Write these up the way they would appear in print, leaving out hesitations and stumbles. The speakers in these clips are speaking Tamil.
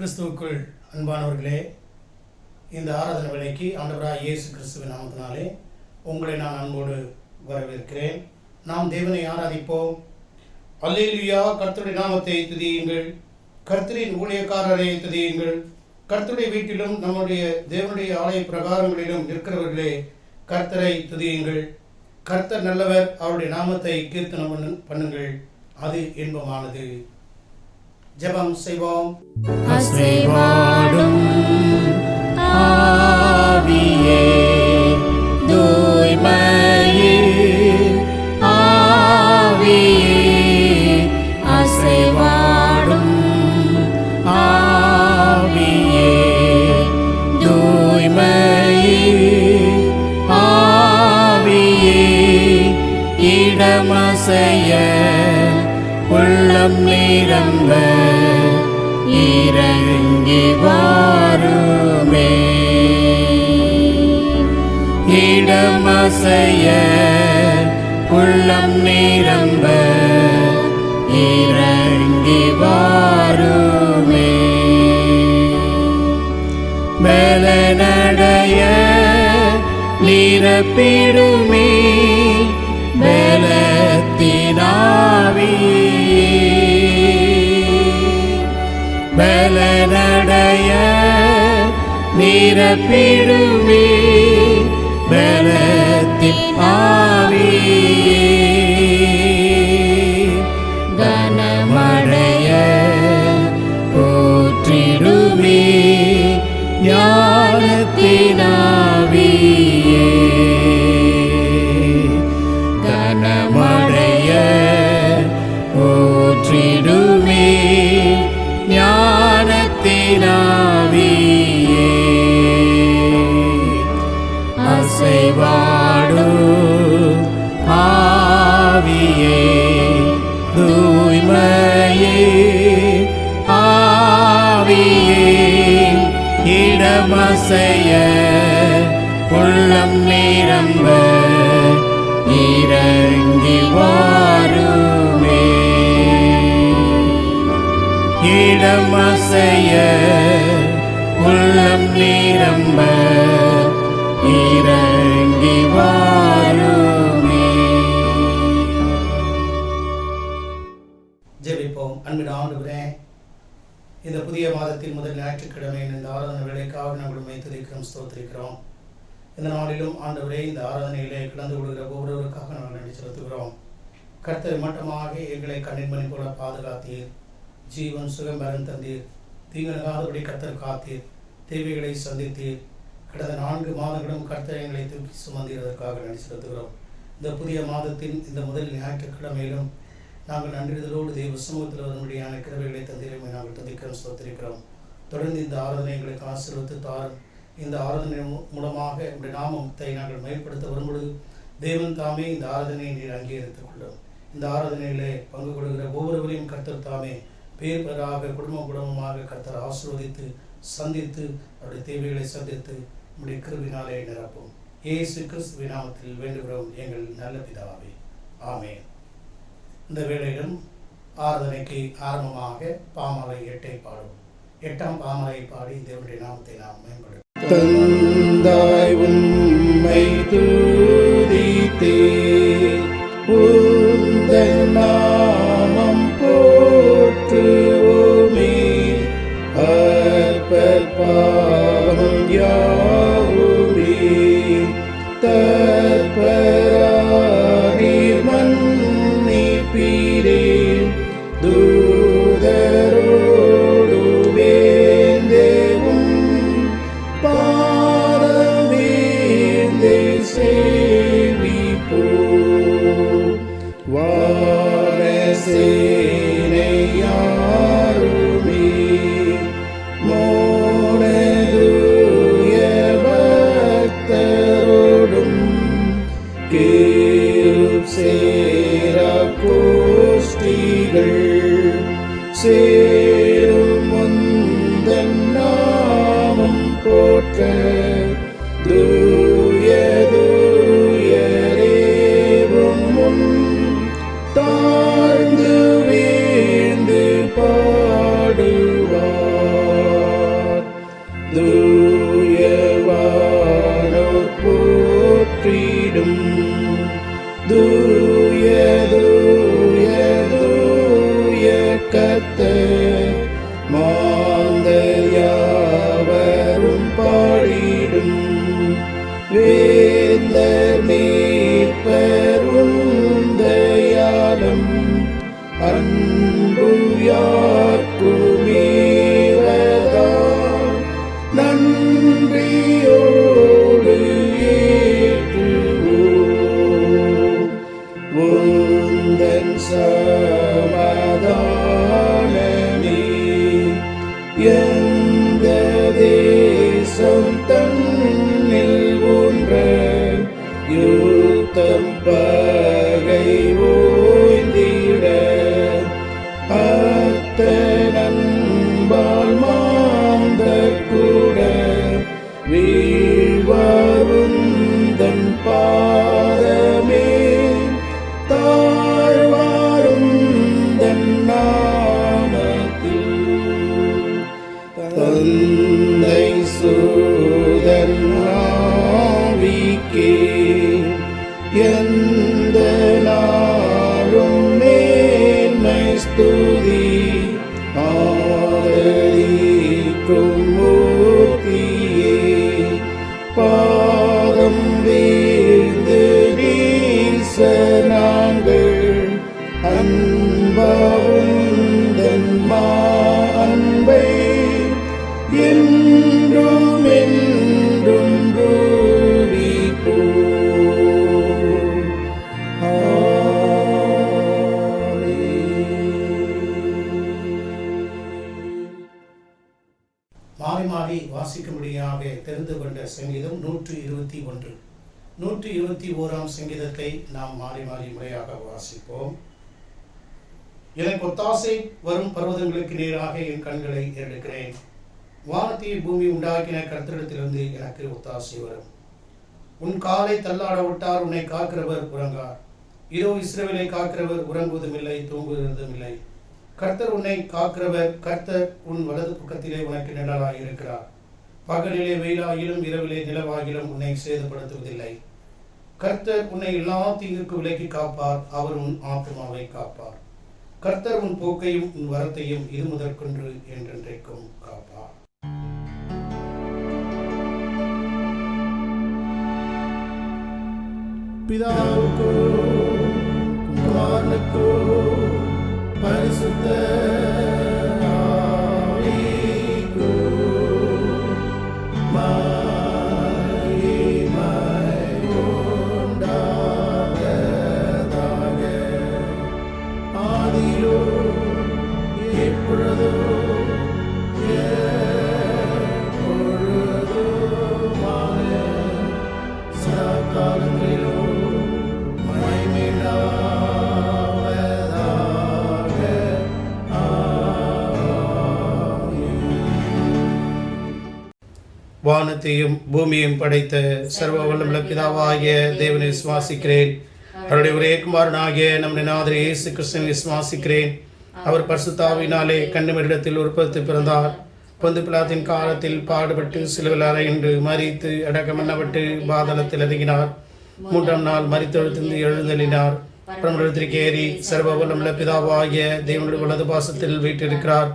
கிறிஸ்துவுக்குள் அன்பானவர்களே, இந்த ஆராதனை வேளைக்கு ஆண்டவராகிய இயேசு கிறிஸ்துவின் நாமத்தினாலே உங்களை நான் அன்போடு வரவேற்கிறேன். நாம் தேவனை ஆராதிப்போம். அல்லேலூயா. கர்த்தருடைய நாமத்தை துதியுங்கள். கர்த்தரின் ஊழியக்காரரை துதியுங்கள். கர்த்தருடைய வீட்டிலும் நம்முடைய தேவனுடைய ஆலய பிரகாரங்களிலும் இருக்கிறவர்களே, கர்த்தரை துதியுங்கள். கர்த்தர் நல்லவர், அவருடைய நாமத்தை கீர்த்தனம் பண்ணுங்கள், அது இன்பமானது. ஜெபம் செய்வோம். அசைவாடும் ஆவியே, தூய்மையே ஆவியே, அசைவாடும் ஆவியே, தூய்மையே ஆவியே, இடமசைய உள்ளம் நிரம்ப இறங்கி வாருமே, இடமசைய உள்ளம் நிரம்ப இறங்கி வாருமே, பலனடைய நிரப்பிடுமே பலத்தினாவியே, பலனடைய நிரப்பிடுமே பலத்தின் ஆவியே, கனமடைய போற்றிடுமே ஞானத்தின் ஆவியே, கனமடைய போற்றிடுமே ஞானத்தின் ஆவியே, அசைவாடும் ஆவியே, தூய்மையே ஆவியே, இடமசைய உள்ளம் நிரம்ப இறங்கி வாருமே, இடமசைய உள்ளம் நிரம்ப இறங்கி வாருமே. ஜெபிப்போம். அன்பின் ஆண்டவரே, இந்த புதிய மாதத்தின் முதல் ஞாயிற்றுக்கிழமை இந்த ஆராதனை வேலைக்காக நாங்கள் உண்மை துதிக்கிறோம், ஸ்தோத்திரிக்கிறோம். இந்த நாளிலும் ஆண்டவரே, இந்த ஆராதனையிலே கலந்து கொள்கிற ஒவ்வொருவருக்காக நாங்கள் நன்றி செலுத்துகிறோம். கர்த்தர் மட்டமாக எங்களை கண்ணின் மணி போல பாதுகாத்தீர், ஜீவன் சுகம் பலன் தந்தீர், தீங்கனகாதபடி கர்த்தர் காத்தீர், தேவைகளை சந்தித்தீர். கடந்த 4 மாதங்களும் கர்த்தர் எங்களை தூக்கி சுமந்ததற்காக நன்றி செலுத்துகிறோம். இந்த புதிய மாதத்தின் இந்த முதல் ஞாயிற்றுக்கிழமையிலும் நாங்கள் நன்றிதலோடு தெய்வ சமூகத்தில் வரும்படியான கிருபைகளை தந்திரமை நாங்கள் துதிக்கிறோம், ஸ்தோத்திரிக்கிறோம். தொடர்ந்து இந்த ஆராதனை எங்களுக்கு ஆசீர்வதித்து தாரும். இந்த ஆராதனை மூலமாக உடைய நாமத்தை நாங்கள் மேம்படுத்த வரும்பொழுது தேவன் தாமே இந்த ஆராதனையை நீர் அங்கீகரித்துக் கொள்ளும். இந்த ஆராதனையிலே பங்கு கொள்கிற ஒவ்வொருவரையும் கர்த்தர் தாமே பேர் பெறாக குடும்பமாக கர்த்தர் ஆசீர்வதித்து சந்தித்து அவருடைய தேவைகளை சந்தித்து நம்முடைய கிருபினாலே நிரப்பும். இயேசு கிறிஸ்துவின் நாமத்தில் வேண்டுகிறோம் எங்கள் நல்ல பிதாவே, ஆமென். இந்த வேளையிலும் ஆராதனைக்கு ஆரம்பமாக பாமாலை 8 பாடும். 8ஆம் பாமாலை பாடி தேவனுடைய நாமத்தை நாம் மேம்படுத்தும். தந்தாய் உம்மை துதித்தேன், உந்தன் நாமம் போற்றுவோமே, அற்பர் பாவம் யாவுமே தற்பரானீர் மன்னிப்பீரே, தூதரோடு வேந்தேவும் பாதவேந்தே சேவிப்போ, வாரசேனையாருமே மோனதுய பக்தரோடும் கேருப் சேரா கோஷ்டிகள் சேரும் முந்தன் நாமம் போற்ற, தூய தூயரேவும் முன் தாழ்ந்து வீழ்ந்து பாடுவார். வீழ்வாருந்தன் பாதமே தாழ்வாருந்தன் நாமத்தில் தந்தை சூதன் ஆவிக்கே எந்த நாளும் மேன்மை ஸ்துதி ஆதரிக்கும் மூர்த்தியே பாதம் வீழ்ந்து நீச நாங்கள் அன்பாவுந்தன் அன்பை என்றும் என்றும் ரூபிப்போம். மாறி மாறி வாசிக்கும்படியாக தெரிந்து கொண்ட சங்கீதம் 121. 121ஆம் சங்கீதத்தை நாம் மாறி மாறி முறையாக வாசிப்போம். எனக்கு ஒத்தாசை வரும் பர்வதங்களுக்கு நேராக என் கண்களை ஏறெடுக்கிறேன். வானத்தை பூமி உண்டாக்கின கர்த்தரிடத்திலிருந்து எனக்கு ஒத்தாசை வரும். உன் காலை தள்ளாட விட்டார், உன்னை காக்கிறவர் உறங்கார். இதோ இஸ்ரவேலை காக்கிறவர் உறங்குவதுமில்லை, தூங்குவதுமில்லை. கர்த்தர் உன்னை காக்கிறவர், கர்த்தர் உன் வலது பக்கத்திலே உனக்கு நிழலாய் இருக்கிறார். பகலிலே வெயிலாகிலும் இரவிலே நிலவாகிலும் உன்னை சேதப்படுத்துவதில்லை. கர்த்தர் உன்னை எல்லா தீங்குக்கு விலக்கி காப்பார். அவர் உன் ஆத்துமாவை காப்பார். கர்த்தர் உன் போக்கையும் உன் வரத்தையும் இது முதற்கொன்று என்றென்றைக்கும் காப்பார். பிதாவுக்கோ குமாரனுக்கோ பரிசுத்த ஆவிக்கோ மகிமை உண்டாவதாக. ஆதியிலோ எப்பொழுதோ எப்பொழுதுமான சதாகாலங்களிலோ வானத்தையும் பூமியையும் படைத்த சர்வ வல்லமுள்ள பிதாவாகிய தேவனை விசுவாசிக்கிறேன். அவருடைய ஒரே குமாரனாகிய நம்முடைய நாதர் இயேசு கிறிஸ்துவை விசுவாசிக்கிறேன். அவர் பரிசுத்த ஆவியினாலே கன்னிமரிடத்தில் உற்பத்தி பிறந்தார். பொந்து பிலாத்தின் காலத்தில் பாடுபட்டு சிலுவையில் அறையுண்டு மரித்து அடக்கம் பண்ணப்பட்டு பாதாளத்தில் இறங்கினார். 3ஆம் நாள் மரித்தெழுந்து எழுந்தெழினார். பிரமணத்திற்கு ஏறி சர்வ வல்லமுள்ள பிதாவாகிய தேவனுடைய வலது பாசத்தில் வீற்றிருக்கிறார்.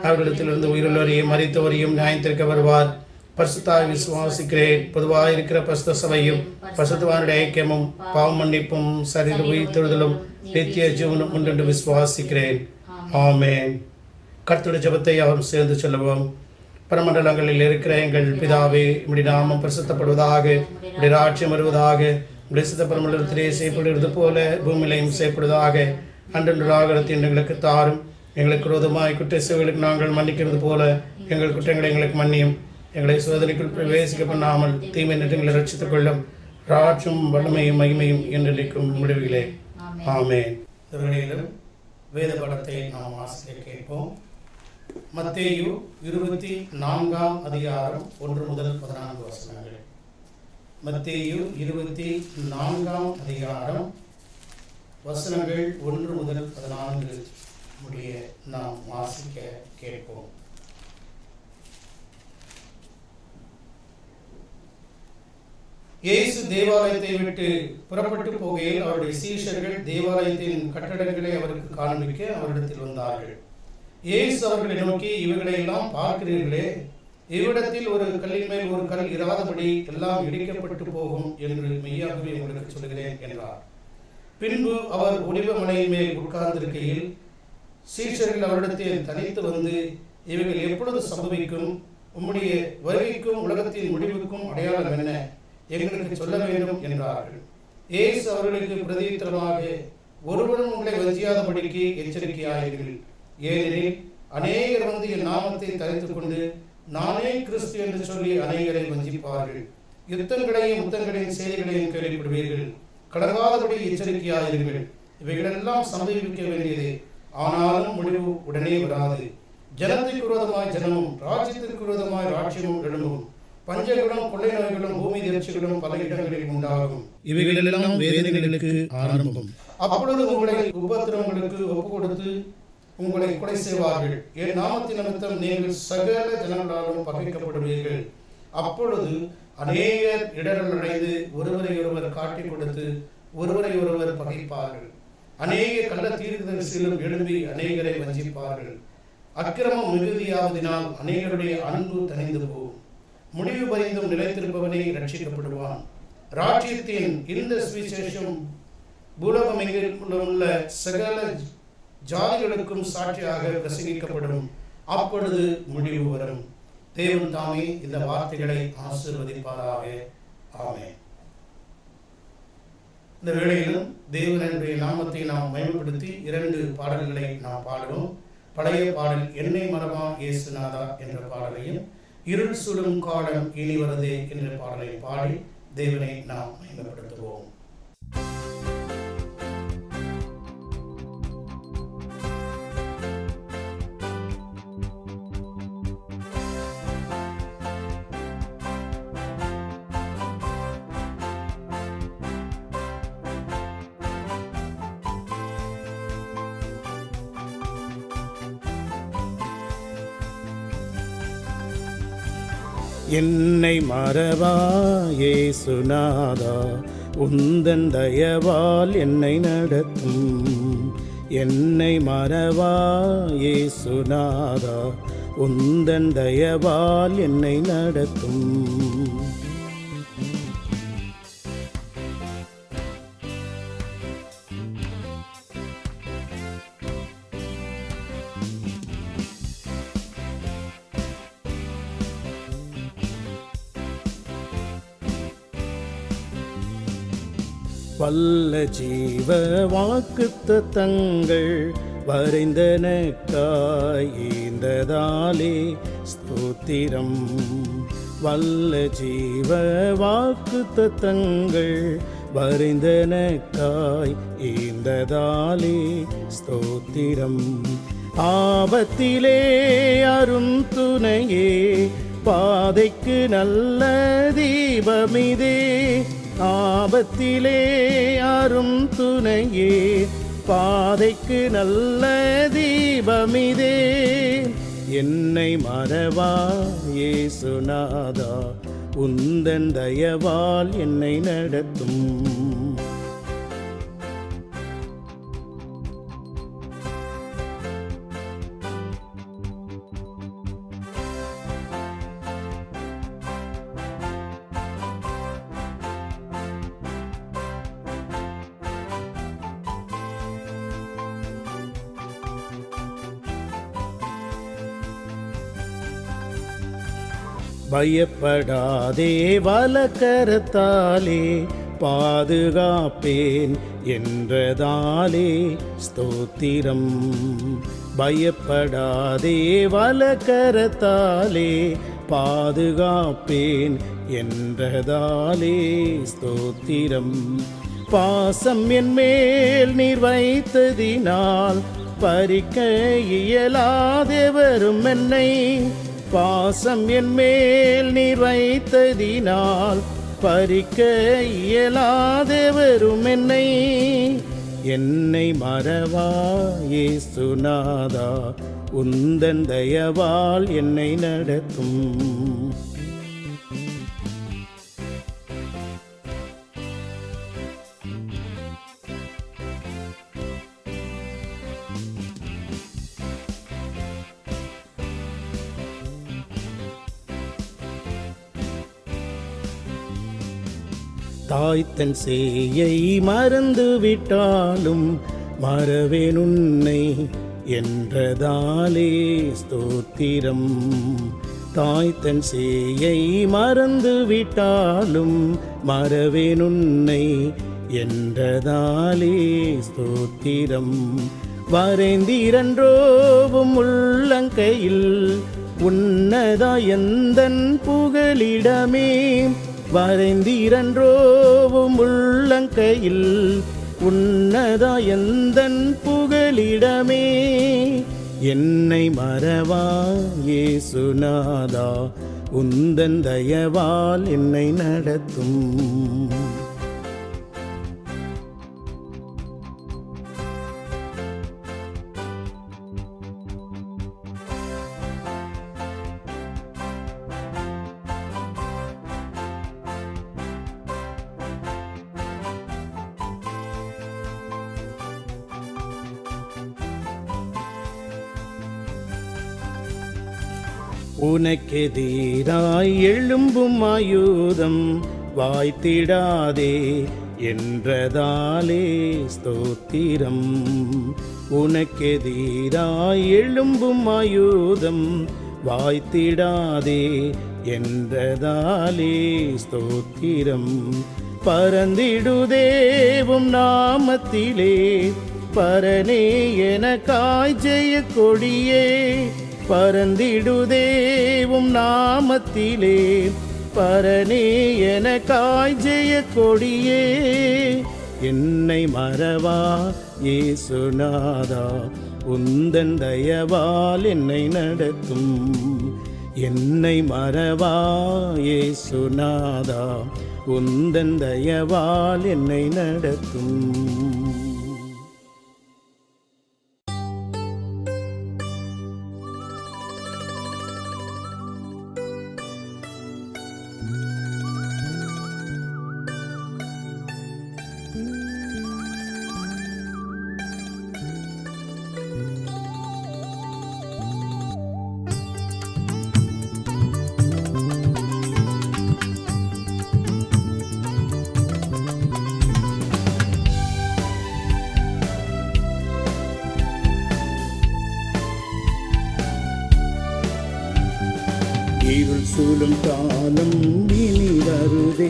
அவர்களிடத்திலிருந்து உயிருள்ளவரையும் மரித்தவரையும் நியாயத்திற்க வருவார். பரிசுத்தாய் விசுவாசிக்கிறேன். பொதுவாக இருக்கிற பரிசுத்த சபையும் பரிசுத்தவானுடைய ஐக்கியமும் பாவ மன்னிப்பும் சரீர உயிர்த்தெழுதலும் நித்திய ஜீவனும் உண்டென்று விசுவாசிக்கிறேன். ஆமென். கர்த்தருடைய ஜெபத்தை அவரும் சேர்ந்து சொல்லுவோம். பரமண்டலங்களில் இருக்கிற எங்கள் பிதாவே, உம்முடைய நாமம் பரிசுத்தப்படுவதாக, உம்முடைய ராஜ்யம் வருவதாக, உம்முடைய சித்த பரமண்டலத்திலே செய்யப்படுவது போல பூமியிலையும் செய்யப்படுவதாக. அன்றன்று ஆகாரத்தை எங்களுக்கு தாரும். எங்களுக்கு விரோதமாய் குற்ற செய்வர்களுக்கு நாங்கள் மன்னிக்கிறது போல எங்கள் குற்றங்களை எங்களுக்கு மன்னியும். எங்களை சோதனைக்குள் பிரவேசிக்க பண்ணாமல் தீமை நின்றங்களை ரட்சித்துக் கொள்ளும். ராஜ்யம் வல்லமையும் மகிமையும் என்றென்றைக்கும் முடிவிலே. ஆமென். இவர்களிலும் வேத படத்தை நாம் வாசிக்க கேட்போம். மத்தேயு 24ஆம் அதிகாரம் 1 முதல் 14 வசனங்கள். மத்தேயு 24ஆம் அதிகாரம் வசனங்கள் 1 முதல் 14 முடிய நாம் வாசிக்க கேட்போம். இயேசு தேவாலயத்தை விட்டு புறப்பட்டு போகையில் அவருடைய சீஷர்கள் தேவாலயத்தின் கட்டடங்களை அவருக்கு காண்பிக்க அவரிடத்தில் வந்தார்கள். இயேசு அவர்களை நோக்கி, இவைகளை எல்லாம் பார்க்கிறீர்களே, இவ்விடத்தில் ஒரு கல்லின் மேல் ஒரு கல் இராதபடி எல்லாம் இடிக்கப்பட்டு போகும் என்று மெய்யாகவே உங்களுக்கு சொல்கிறேன் என்றார். பின்பு அவர் ஒலிவ மலையின் மேல் உட்கார்ந்திருக்கையில் சீஷர்கள் அவரிடத்தில் தனித்து வந்து, இவைகள் எப்பொழுது சம்பவிக்கும்? உம்முடைய வருகைக்கும் உலகத்தின் முடிவுக்கும் அடையாளம் என்ன? எங்களுக்கு சொல்ல வேண்டும் என்றார்கள். இயேசு அவர்களுக்கு பிரதியுத்தரமாக, ஒருவரும் உங்களை வஞ்சியாதபடிக்கு எச்சரிக்கையாயிருங்கள். ஏனெனில் அநேகர் வந்து என் நாமத்தை தரித்துக் கொண்டு நானே கிறிஸ்து என்று சொல்லி அநேகரை வஞ்சிப்பார்கள். யுத்தங்களையும் யுத்தங்களின் செய்திகளையும் கேள்விப்படுவீர்கள். கடங்காதபடி எச்சரிக்கையாயிருங்கள். இவைகளெல்லாம் சம்பவிக்க வேண்டியது, ஆனாலும் முடிவு உடனே வராது. ஜனத்திற்கு விரோதமாய் ஜனமும் ராஜ்யத்திற்கு விரோதமாய் ராஜ்யமும் எழும்பும். பஞ்சங்களும் கொள்ளை நோய்களும் பூமி எரிச்சல்களும் பல இடங்களில் உண்டாகும். இவைகளெல்லாம் வேதனைகளுக்கு ஆரம்பம். அப்பொழுது உங்களை உபத்திரவங்களுக்கு ஒப்பு கொடுத்து உங்களை கொலை செய்வார்கள். என் நாமத்தின் நிமித்தம் நீங்கள் சகல ஜனங்களாலும் பகைக்கப்படுவீர்கள். அப்பொழுது அநேகர் இடரல் அடைந்து ஒருவரை ஒருவர் காட்டிக் கொடுத்து ஒருவரை ஒருவர் பகைப்பார்கள். அநேக கள்ள தீர்க்கதரிசிகளும் எழும்பி அநேகரை வஞ்சிப்பார்கள். அக்கிரமம் மிகுதியாவதினால் அநேகருடைய அன்பு தணிந்து போகும். முடிவு பரிந்தும் நிலைத்திருப்பவனே ரட்சிக்கப்படுவான். ராஜ்யத்தின் இந்த சுவிசேஷம் பூலோகம் எங்கிலும் உள்ள சகல ஜாதிகளுக்கும் சாட்சியாக பிரசங்கிக்கப்படும். அப்பொழுது முடிவு வரும். தேவன் தாமே இந்த வார்த்தைகளை ஆசீர்வதிப்பாராக. ஆமென். இந்த வேளையிலும் தேவனுடைய நாமத்தை நாம் மகிமைப்படுத்தி 2 பாடல்களை நாம் பாடுவோம். பழைய பாடல் என்னை மறவா இயேசுநாதா என்ற பாடலையும், இருள் சுடும் காலம் இனி வருதே என்ற பாடலை பாடி தேவனை நாம் மகிமைப்படுத்துவோம். என்னை மறவா இயேசுநாதா, உந்தன் தயவால் என்னை நடத்தும். என்னை மறவா இயேசுநாதா, உந்தன் தயவால் என்னை நடத்தும். வல்ல ஜீவ வாக்குத்தத்தங்கள் வரைந்தனக்காய் ஈந்ததாலே ஸ்தோத்திரம். வல்ல ஜீவ வாக்குத்தத்தங்கள் வரைந்தனக்காய் ஈந்ததாலே ஸ்தோத்திரம். ஆபத்திலே அரும் துணையே, பாதைக்கு நல்ல தீபமிதே. ஆபத்திலே அரும் துணையே, பாதைக்கு நல்ல தீபமிதே. என்னை மறவா இயேசுநாதா, உந்தன் தயவால் என்னை நடத்தும். பயப்படாதே, வலக்கரத்தாலே பாதுகாப்பேன் என்றதாலே ஸ்தோத்திரம். பயப்படாதே, வலக்கரத்தாலே பாதுகாப்பேன் என்றதாலே ஸ்தோத்திரம். பாசம் என் மேல் நீர் வைத்ததினால் பறிக்க இயலாதவரும் என்னை. பாசம் என் மேல் நீர் வைத்ததினால் பறிக்க இயலாதவரும் என்னை. என்னை மறவா இயேசுநாதா, உந்தன் தயவால் என்னை நடத்தும். தாய்த்தன் சேயை மறந்து விட்டாலும் மறவேன் உன்னை என்றதாலே ஸ்தோத்திரம். தாய்த்தன் சேயை மறந்து விட்டாலும் மறவேன் உன்னை என்றதாலே ஸ்தோத்திரம். வரைந்திரன்றோவும் உள்ளங்கையில் உன்னதா எந்தன் புகலிடமே. வரைந்திரன்றோவும் உள்ளங்கையில் உன்னதா எந்தன் புகலிடமே. என்னை மறவா இயேசுநாதா, உந்தன் தயவால் என்னை நடத்தும். உனக்கெதிராய் எழும்பும் ஆயுதம் வாய்த்திடாதே என்றதாலே ஸ்தோத்திரம். உனக்கெதிராய் எழும்பும் ஆயுதம் வாய்த்திடாதே என்றதாலே ஸ்தோத்திரம். பறந்திடுதேவும் நாமத்திலே பரனே எனக்காய் ஜெய கொடியே. பறந்திடுதேவும் நாமத்திலே பரனே எனக்காய் ஜெய கொடியே. என்னை மறவா இயேசுநாதா, உந்தன் தயவால் என்னை நடத்தும். என்னை மறவா இயேசுநாதா, உந்தன் தயவால் என்னை நடத்தும். இருள் சூழும் காலம் இனி வருதே,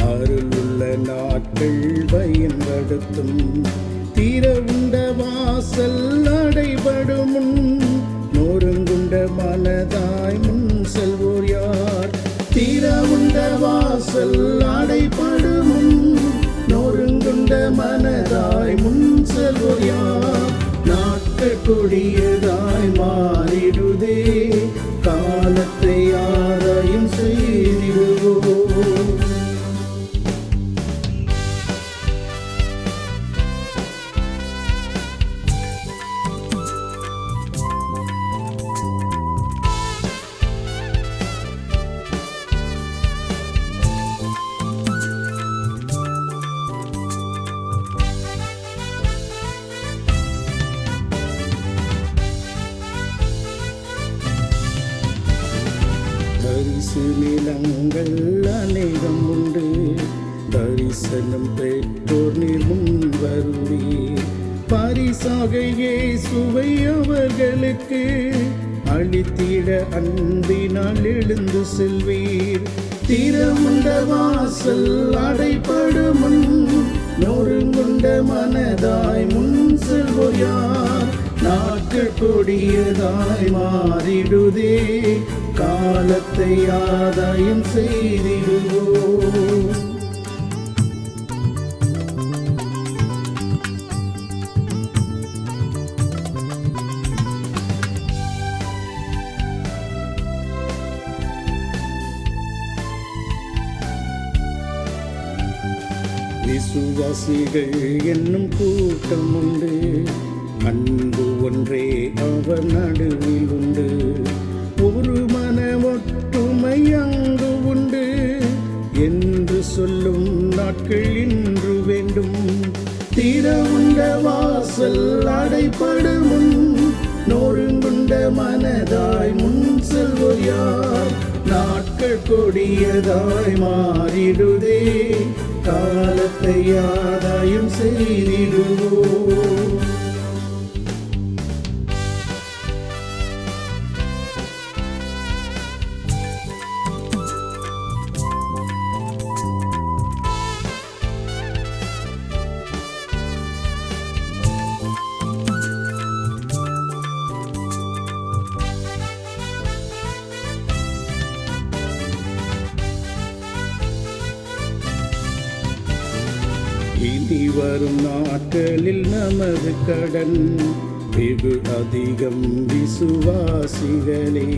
அருளுள்ள நாட்கள் பயன்படுத்தும். திறவுண்ட வாசல் அடைபடும் முன் நொறுங்குண்ட மனதாய் முன் செல்வோர் யார்? திறவுண்ட வாசல் அடைபடும் முன் நொறுங்குண்ட மனதாய் முன் செல்வோர் யார்? நாட்கள் கொடியதாய் மாறிடுதே, காலத்தை ஆராயும் செய்திடுவோம். பரிசு நிலங்கள் அநேகம் உண்டு, தரிசனம் பெற்றோர் நீர் முன் வருவீர். பரிசாக இயேசுவை அவர்களுக்கு அளித்திட அன்பினால் எழுந்து செல்வீர். திறவுண்ட வாசல் அடைபடும் முன் நொறுங்குண்ட மனதாய் முன் செல்வோர் யார்? நாட்கள் கொடியதாய் மாறிடுதே, காலத்தை ஆதாயம் செய்திடுவோம். விசுவாசிகள் என்னும் கூட்டம் உண்டு, அன்பு ஒன்றே அவர் நடுவில் உண்டு. ஒரு மன ஒற்றுமை அங்கு உண்டு என்று சொல்லும் நாட்கள் இன்று வேண்டும். திறவுண்ட வாசல் அடைபடும் முன் நொறுங்குண்ட மனதாய் முன் செல்வோர் யார்? நாட்கள் கொடியதாய் மாறிடுதே, காலத்தை ஆதாயம் செய்திடுவோம். இனி வரும் நாட்களில் நமது கடன் வெகு அதிகம் விசுவாசிகளே.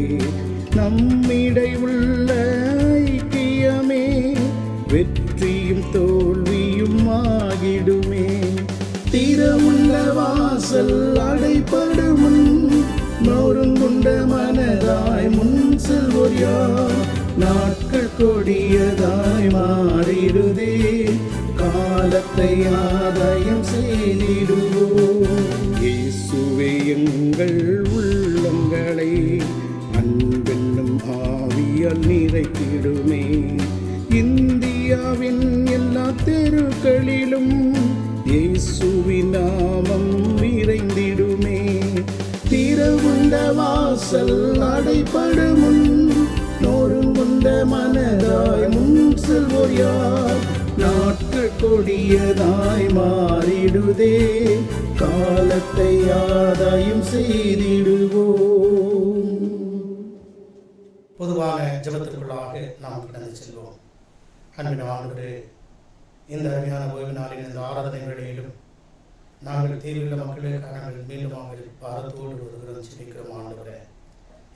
நம்மிடை உள்ள ஐக்கியமே வெற்றியும் தோல்வியும் ஆகிடுமே. திறமுள்ள வாசல் அடைபடும் முன் நொறுங்குண்ட மனதாய் முன் செல்வோர் யார்? நாட்கள் கொடியதாய் மாறிடுதே, காலத்தை ஆதாயம் செய்திடுவோம். இயேசுவே எங்கள் உள்ளங்களை அன்பென்னும் ஆவியால் நிறைத்திடுமே. இந்தியாவின் எல்லா தெருக்களிலும் இயேசுவின் நாமம் நிறைந்திடுமே. திறவுண்ட வாசல் அடைபடும் முன் நொறுங்குண்ட மனதாய் முன் செல்வோர் யார்? நாட்கள் கொடியதாய் மாறிடுதே, காலத்தை ஆதாயம் செய்திடுவோம். பொதுவான ஜெபத்திற்குள்ளாக நாம் கடந்து செல்வோம். அன்பின் ஆண்டவரே, இந்த அருமையான ஓய்வு நாளில் இந்த ஆராதனை வேளையிலும் நாங்கள் தீர்வுள்ள மக்களுக்காக நாங்கள் மீண்டுமாக பாரத்தோடு வருகிறோம் ஜெபிக்கிறோம். ஆண்டவரே,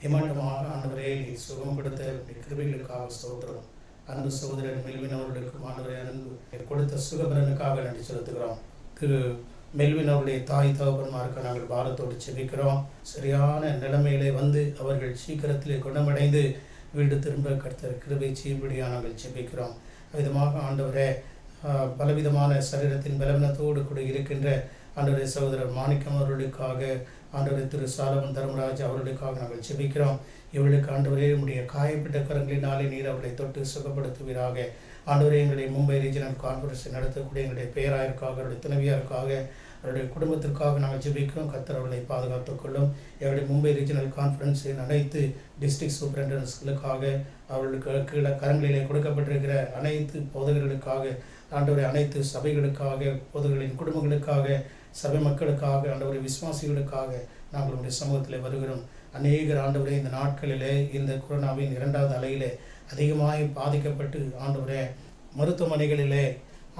இம்மட்டமாக ஆண்டவரே நீ சுகம் கொடுத்த கிருபைகளுக்காக ஸ்தோத்திரம். அன்பு சகோதரன் மெல்வின் அவர்களுக்கும் ஆண்டவரே அன்பு கொடுத்த சுகபலனுக்காக நன்றி செலுத்துகிறோம். திரு மெல்வின் அவருடைய தாய் தகப்பன்மாருக்கு நாங்கள் பாரத்தோடு செபிக்கிறோம். சரியான நிலைமையிலே வந்து அவர்கள் சீக்கிரத்திலே குணமடைந்து வீடு திரும்ப கர்த்தர் கிருபை செய்யும்படியாக நாங்கள் செபிக்கிறோம். விதமாக ஆண்டவரே, பலவிதமான சரீரத்தின் பலவீனத்தோடு கூட இருக்கின்ற ஆண்டவரே சகோதரர் மாணிக்கம் அவர்களுக்காக, ஆண்டவரே திரு சாலமன் தர்மராஜ் அவர்களுக்காக நாங்கள் செபிக்கிறோம். இவர்களுக்கு ஆண்டவரே உடைய காயப்பட்ட கரங்களினாலே நீர் அவர்களை தொட்டு சுகப்படுத்துவீராக. ஆண்டவரே, எங்களுடைய மும்பை ரீஜனல் கான்ஃபரன்ஸை நடத்தக்கூடிய எங்களுடைய பேராயருக்காக, அவருடைய துணைவியாருக்காக, அவருடைய குடும்பத்திற்காக நாங்கள் ஜெபிக்கிறோம். கர்த்தர் அவர்களை பாதுகாத்துக் கொள்ளும். எங்களுடைய மும்பை ரீஜனல் கான்ஃபரன்ஸின் அனைத்து டிஸ்ட்ரிக்ட் சூப்பரண்டன்ட்ஸ்களுக்காக, அவர்களுக்கு கீழே கரங்களிலே கொடுக்கப்பட்டிருக்கிற அனைத்து போதகர்களுக்காக, ஆண்டவரை அனைத்து சபைகளுக்காக, போதகர்களின் குடும்பங்களுக்காக, சபை மக்களுக்காக, ஆண்டவரை விசுவாசிகளுக்காக நாங்கள் உடைய சமூகத்தில் வருகிறோம். அநேகர் ஆண்டவரே இந்த நாட்களிலே இந்த கொரோனாவின் 2வது அலையிலே அதிகமாக பாதிக்கப்பட்டு ஆண்டவரே மருத்துவமனைகளிலே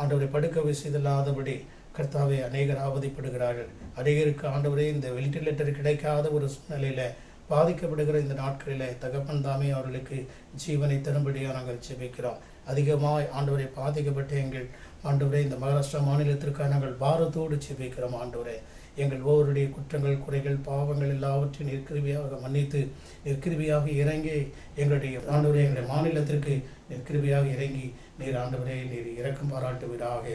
ஆண்டவரை படுக்க வசதியில்லாதபடி கர்த்தாவே அநேகர் அவதிப்படுகிறார்கள். அநேகருக்கு ஆண்டவரே இந்த வென்டிலேட்டர் கிடைக்காத ஒரு சூழ்நிலையில் பாதிக்கப்படுகிற இந்த நாட்களில் தகப்பன் தாமே அவர்களுக்கு ஜீவனை தரும்படியாக நாங்கள் ஜெபிக்கிறோம். அதிகமாக ஆண்டவரை பாதிக்கப்பட்ட எங்கள் ஆண்டவரே இந்த மகாராஷ்டிரா மாநிலத்திற்காக நாங்கள் பாரத்தோடு ஜெபிக்கிறோம். ஆண்டவரே, எங்கள் ஒவ்வொருடைய குற்றங்கள், குறைகள், பாவங்கள் எல்லாவற்றையும் நிற்கிருவியாக மன்னித்து நிற்கிருவியாக இறங்கி எங்களுடைய ஆண்டவரே எங்களுடைய மாநிலத்திற்கு நிற்கிருவியாக இறங்கி நீர் ஆண்டவரே நீர் இரக்கம் பாராட்டுவீராக.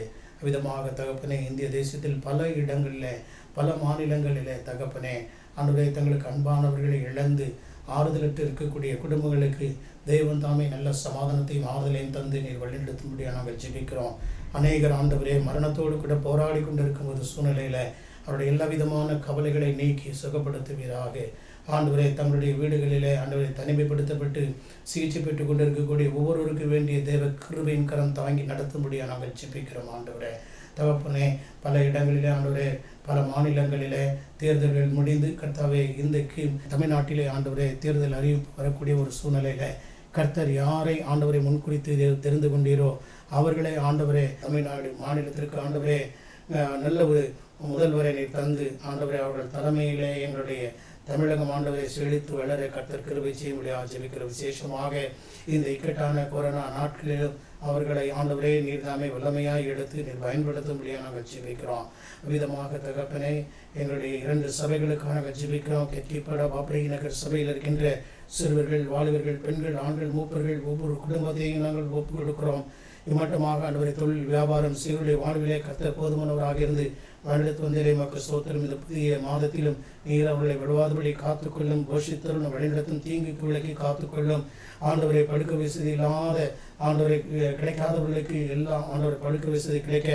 விதமாக தகப்பனே, இந்திய தேசத்தில் பல இடங்களில் பல மாநிலங்களில் தகப்பனே ஆண்டவரே தங்களுக்கு அன்பானவர்களை இழந்து ஆறுதலற்று இருக்கக்கூடிய குடும்பங்களுக்கு தெய்வம் தாமே நல்ல சமாதானத்தையும் ஆறுதலையும் தந்து நீர் வழிநடத்தும்படியாக நாங்கள் ஜெபிக்கிறோம். அநேகர் ஆண்டவரே மரணத்தோடு கூட போராடி கொண்டிருக்கும் ஒரு சூழ்நிலையில் அவருடைய எல்லா விதமான கவலைகளை நீக்கி சுகப்படுத்துவீராக. ஆண்டவரே, தங்களுடைய வீடுகளிலே ஆண்டவரை தனிமைப்படுத்தப்பட்டு சிகிச்சை பெற்றுக் கொண்டிருக்கக்கூடிய ஒவ்வொருவருக்கு வேண்டிய தேவ கிருபையின் கரம் தாங்கி நடத்தும்படியாக நாங்கள் ஜெபிக்கிறோம். ஆண்டவரே தகப்பனே, பல இடங்களிலே ஆண்டவரே பல மாநிலங்களிலே தேர்தல்கள் முடிந்து கர்த்தாவே இன்றைக்கு தமிழ்நாட்டிலே ஆண்டவரே தேர்தல் அறிவிப்பு வரக்கூடிய ஒரு சூழ்நிலையில் கர்த்தர் யாரை ஆண்டவரை முன்குறித்து தெரிந்து கொண்டீரோ அவர்களை ஆண்டவரே தமிழ்நாடு மாநிலத்திற்கு ஆண்டவரே நல்ல ஒரு முதல்வரை நீர் தந்து ஆண்டவரே அவர்கள் தலைமையிலே எங்களுடைய தமிழகம் ஆண்டவரை செழித்து வளர கர்த்தர் கிருபை செய்யும்படியாக ஜெபிக்கிற. விசேஷமாக இந்த இக்கட்டான கொரோனா நாட்களிலும் அவர்களை ஆண்டவரே நீர் தாமே வல்லமையாக எடுத்து நீர் பயன்படுத்தும்படியாக நாங்கள் ஜெபிக்கிறோம். விதமாக தகப்பனே, எங்களுடைய 2 சபைகளுக்காக நாங்கள் ஜெபிக்கிறோம். கெட்டிப்பட பாப்பரை நகர் சபையில் இருக்கின்ற சிறுவர்கள், வாலிபர்கள், பெண்கள், ஆண்கள், மூப்பர்கள் ஒவ்வொரு குடும்பத்தையும் நாங்கள் ஒப்புக் கொடுக்கிறோம். இம்மட்டமாக ஆண்டவரை தொழில், வியாபாரம், சீருடைய வாழ்விலே கர்த்தர் போதுமானவராக இருந்து வழிநடத்து வந்தேரே மக்கள் சோத்திரம். இந்த புதிய மாதத்திலும் நீர் அவர்களை விடுவாதபடி காத்துக்கொள்ளும். கோஷித்தரும் வழிநடத்தும் தீங்குக்கு விலக்கி காத்துக்கொள்ளும். ஆண்டவரை படுக்க வசதி இல்லாத ஆண்டவரை கிடைக்காதவர்களுக்கு எல்லாம் ஆண்டவரை படுக்க வசதி கிடைக்க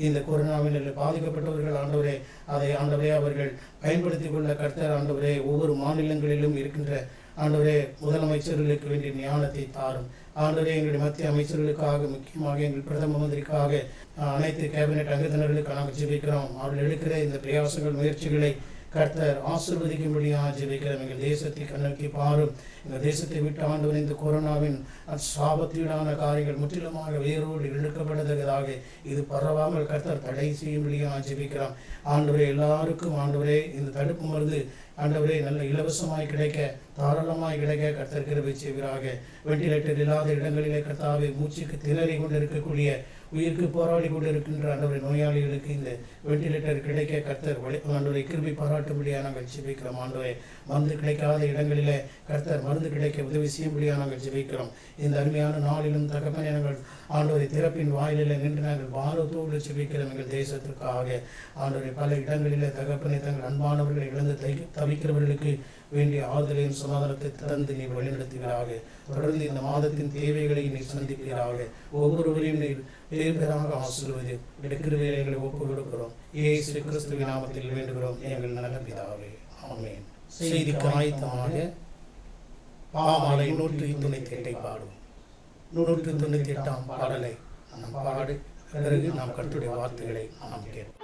இந்த கொரோனாவில் பாதிக்கப்பட்டவர்கள் ஆண்டவரே அதை ஆண்டவரே அவர்கள் பயன்படுத்தி கொள்ள கர்த்தர் ஆண்டவரே ஒவ்வொரு மாநிலங்களிலும் இருக்கின்ற ஆண்டவரே முதலமைச்சர்களுக்கு வேண்டிய ஞானத்தை தாரும். ஆண்டவரே எங்களுடைய மத்திய அமைச்சர்களுக்காக, முக்கியமாக எங்கள் பிரதம மந்திரிக்காக, அனைத்து கேபினெட் அங்கத்தினர்களுக்கு நாங்கள் ஜெபிக்கிறோம். அவர்கள் எடுக்கிற இந்த பிரயாசங்கள், முயற்சிகளை கர்த்தர் ஆசீர்வதிக்கும்படியாக ஜெபிக்கிறோம். எங்கள் தேசத்தை கண்ணோக்கி பாரும். எங்கள் தேசத்தை விட்டு ஆண்டவர் இந்த கொரோனாவின் சாபத்தீடான காரியங்கள் முற்றிலுமாக வேரோடு இழுக்கப்படத்தக்கதாக இது பரவாமல் கர்த்தர் தடை செய்யும்படியாக ஜெபிக்கிறோம். ஆண்டவரே, எல்லாருக்கும் ஆண்டவரே இந்த தடுப்பு மருந்து ஆண்டவரே நல்ல இலவசமாய் கிடைக்க, தாராளமாய் கிடைக்க கர்த்தர் கிருபை செய்வீராக. வெண்டிலேட்டர் இல்லாத இடங்களிலே கர்த்தாவே, மூச்சுக்கு திணறி கொண்டு இருக்கக்கூடிய, உயிருக்கு போராடி கொண்டு இருக்கின்ற ஆண்டவரை நோயாளிகளுக்கு இந்த வெண்டிலேட்டர் கிடைக்க கர்த்தர் ஆண்டவரை கிருபை பாராட்டும்படியாக நாங்கள் ஜெபிக்கிறோம். ஆண்டவரை, மருந்து கிடைக்காத இடங்களிலே கர்த்தர் மருந்து கிடைக்க உதவி செய்யும்படியாக நாங்கள் ஜெபிக்கிறோம். இந்த அருமையான நாளிலும் தகப்பனே, நாங்கள் ஆண்டவரை திறப்பின் வாயிலில் நின்று நாங்கள் பாரத்தோடு ஜெபிக்கிறோம். எங்கள் தேசத்திற்காக ஆண்டவரை பல இடங்களிலே தகப்பனை தங்கள் அன்பானவர்களை இழந்து தவிக்கிறவர்களுக்கு வேண்டிய ஆறுதலையும் சமாதானத்தை திறந்து நீ வழிநடத்துகிறாக. தொடர்ந்து இந்த மாதத்தின் தேவைகளை நீ சந்திப்பீராக. ஒவ்வொருவரையும் நீ பேர் பேராக ஆசீர்வதி. எடுக்கிற வேலைகளை ஒப்புக் கொடுக்கிறோம். இயேசு கிறிஸ்துவின் நாமத்தில் வேண்டுகிறோம் எங்கள் நல்ல பிதாவே, ஆமென். செய்திக்கு ஆயத்தமாக பாமாலை 198 பாடும். 198 பாடலை நாம் பாடி பிறகு நாம் கர்த்தருடைய வார்த்தைகளை நாம் கேட்போம்.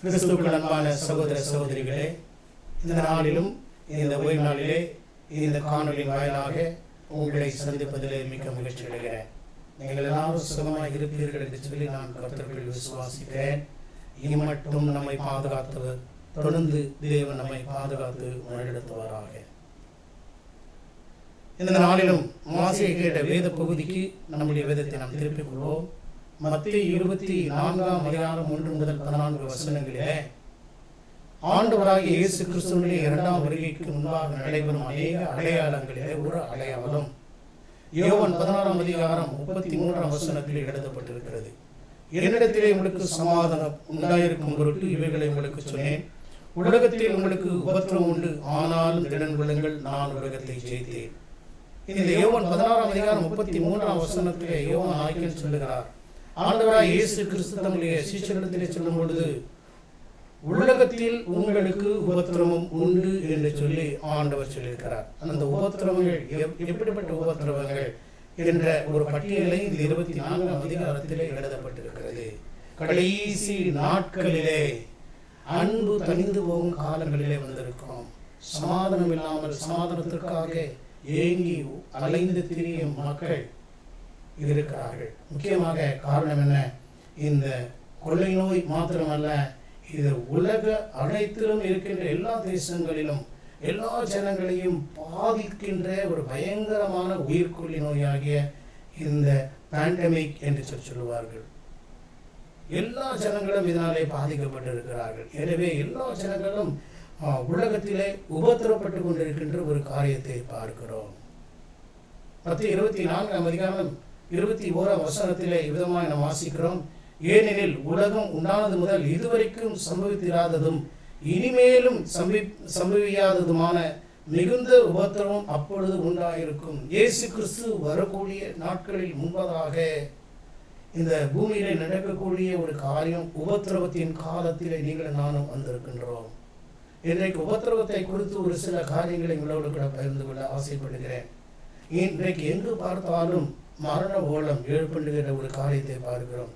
கிறிஸ்துவுக்குள் அன்பான சகோதர சகோதரிகளே, இந்த நாளிலும் இந்த ஓய்வு நாளிலே இந்த காணொலியின் வாயிலாக உங்களை சந்திப்பதிலே மிக்க மகிழ்ச்சி அடைகிறேன். நீங்கள் எல்லாரும் சுகமாய் இருப்பீர்கள் என்று சொல்லி நான் கர்த்தருக்குள் விசுவாசிக்கிறேன். இம்மட்டும் நம்மை பாதுகாத்தவர், தொடர்ந்து தேவன் நம்மை பாதுகாத்து வழிநடத்துவாராக. இந்த நாளிலும் வாசியை கேட்ட வேத பகுதிக்கு நம்முடைய வேதத்தை நாம் திருப்பிக் கொள்வோம். மத்தேயு 24 1 முதல் 14 வசனங்களிலே ஆண்டவராகிய இயேசு கிறிஸ்துவினுடைய 2ஆம் வருகைக்கு முன்பாக நடைபெறும் அநேக அடையாளங்களிலே ஒரு அடையாளம் யோவான் 16 33 வசனத்தில் எழுதப்பட்டிருக்கிறது. என்னிடத்திலே உங்களுக்கு சமாதானம் உண்டாயிருக்கும் பொருட்டு இவைகளை உங்களுக்கு சொன்னேன். உலகத்தில் உங்களுக்கு உபத்திரவம் உண்டு, ஆனாலும் திடன் கொள்ளுங்கள், நான் உலகத்தை ஜெயித்தேன். இந்த யோவான் 16 33 வசனத்திலே யோவான் ஆய்க்கன் சொல்லுகிறார், ஆண்டவராய் இயேசு கிறிஸ்து தம்முடைய சீஷரிடத்திலே சொல்லும் பொழுது உலகத்தில் உங்களுக்கு உபத்திரவம் உண்டு என்று சொல்லி ஆண்டவர் சொல்லியிருக்கிறார். அந்த உபத்திரவங்கள் எப்படிப்பட்ட உபத்திரவங்கள் என்ற ஒரு பட்டியலை இந்த 24ஆம் அதிகாரத்திலே எழுதப்பட்டிருக்கிறது. கடைசி நாட்களிலே அன்பு தணிந்து போகும் காலங்களிலே வந்திருக்கிறோம். சமாதானம் இல்லாமல் சமாதானத்திற்காக ஏங்கி அலைந்து திரியும் மக்கள் இருக்கிறார்கள். முக்கியமாக காரணம் என்ன? இந்த கொள்ளை நோய் மாத்திரமல்ல, இது உலக அனைத்திலும் இருக்கின்ற எல்லா தேசங்களிலும் எல்லா ஜனங்களையும் பாதிக்கின்ற ஒரு பயங்கரமான உயிர்கொல்லி நோயாகிய இந்த பேண்டமிக் என்று சொல்லுவார்கள். எல்லா ஜனங்களும் இதனாலே பாதிக்கப்பட்டிருக்கிறார்கள். எனவே எல்லா ஜனங்களும் உலகத்திலே உபத்திரப்பட்டு கொண்டிருக்கின்ற ஒரு காரியத்தை பார்க்கிறோம். மத்தேயு 24ஆம் அதிகாரம் 21ஆம் வசனத்திலே இவ்விதமாக நாம் வாசிக்கிறோம், ஏனெனில் உலகம் உண்டானது முதல் இதுவரைக்கும் சம்பவித்திராததும் இனிமேலும் சம்பவியாததுமான மிகுந்த உபத்திரவம் அப்பொழுது உண்டாயிருக்கும். இயேசு கிறிஸ்து வரக்கூடிய நாட்களில் முன்பதாக இந்த பூமியிலே நடக்கக்கூடிய ஒரு காரியம், உபத்திரவத்தின் காலத்திலே நீங்கள் நானும் வந்திருக்கின்றோம். இன்றைக்கு உபத்திரவத்தை குறித்து ஒரு சில காரியங்களை உங்களோடு கூட பகிர்ந்து கொள்ள ஆசைப்படுகிறேன். இன்றைக்கு எங்கு பார்த்தாலும் மரண ஓலம் எழுப்புகிற ஒரு காரியத்தை பார்க்கிறோம்.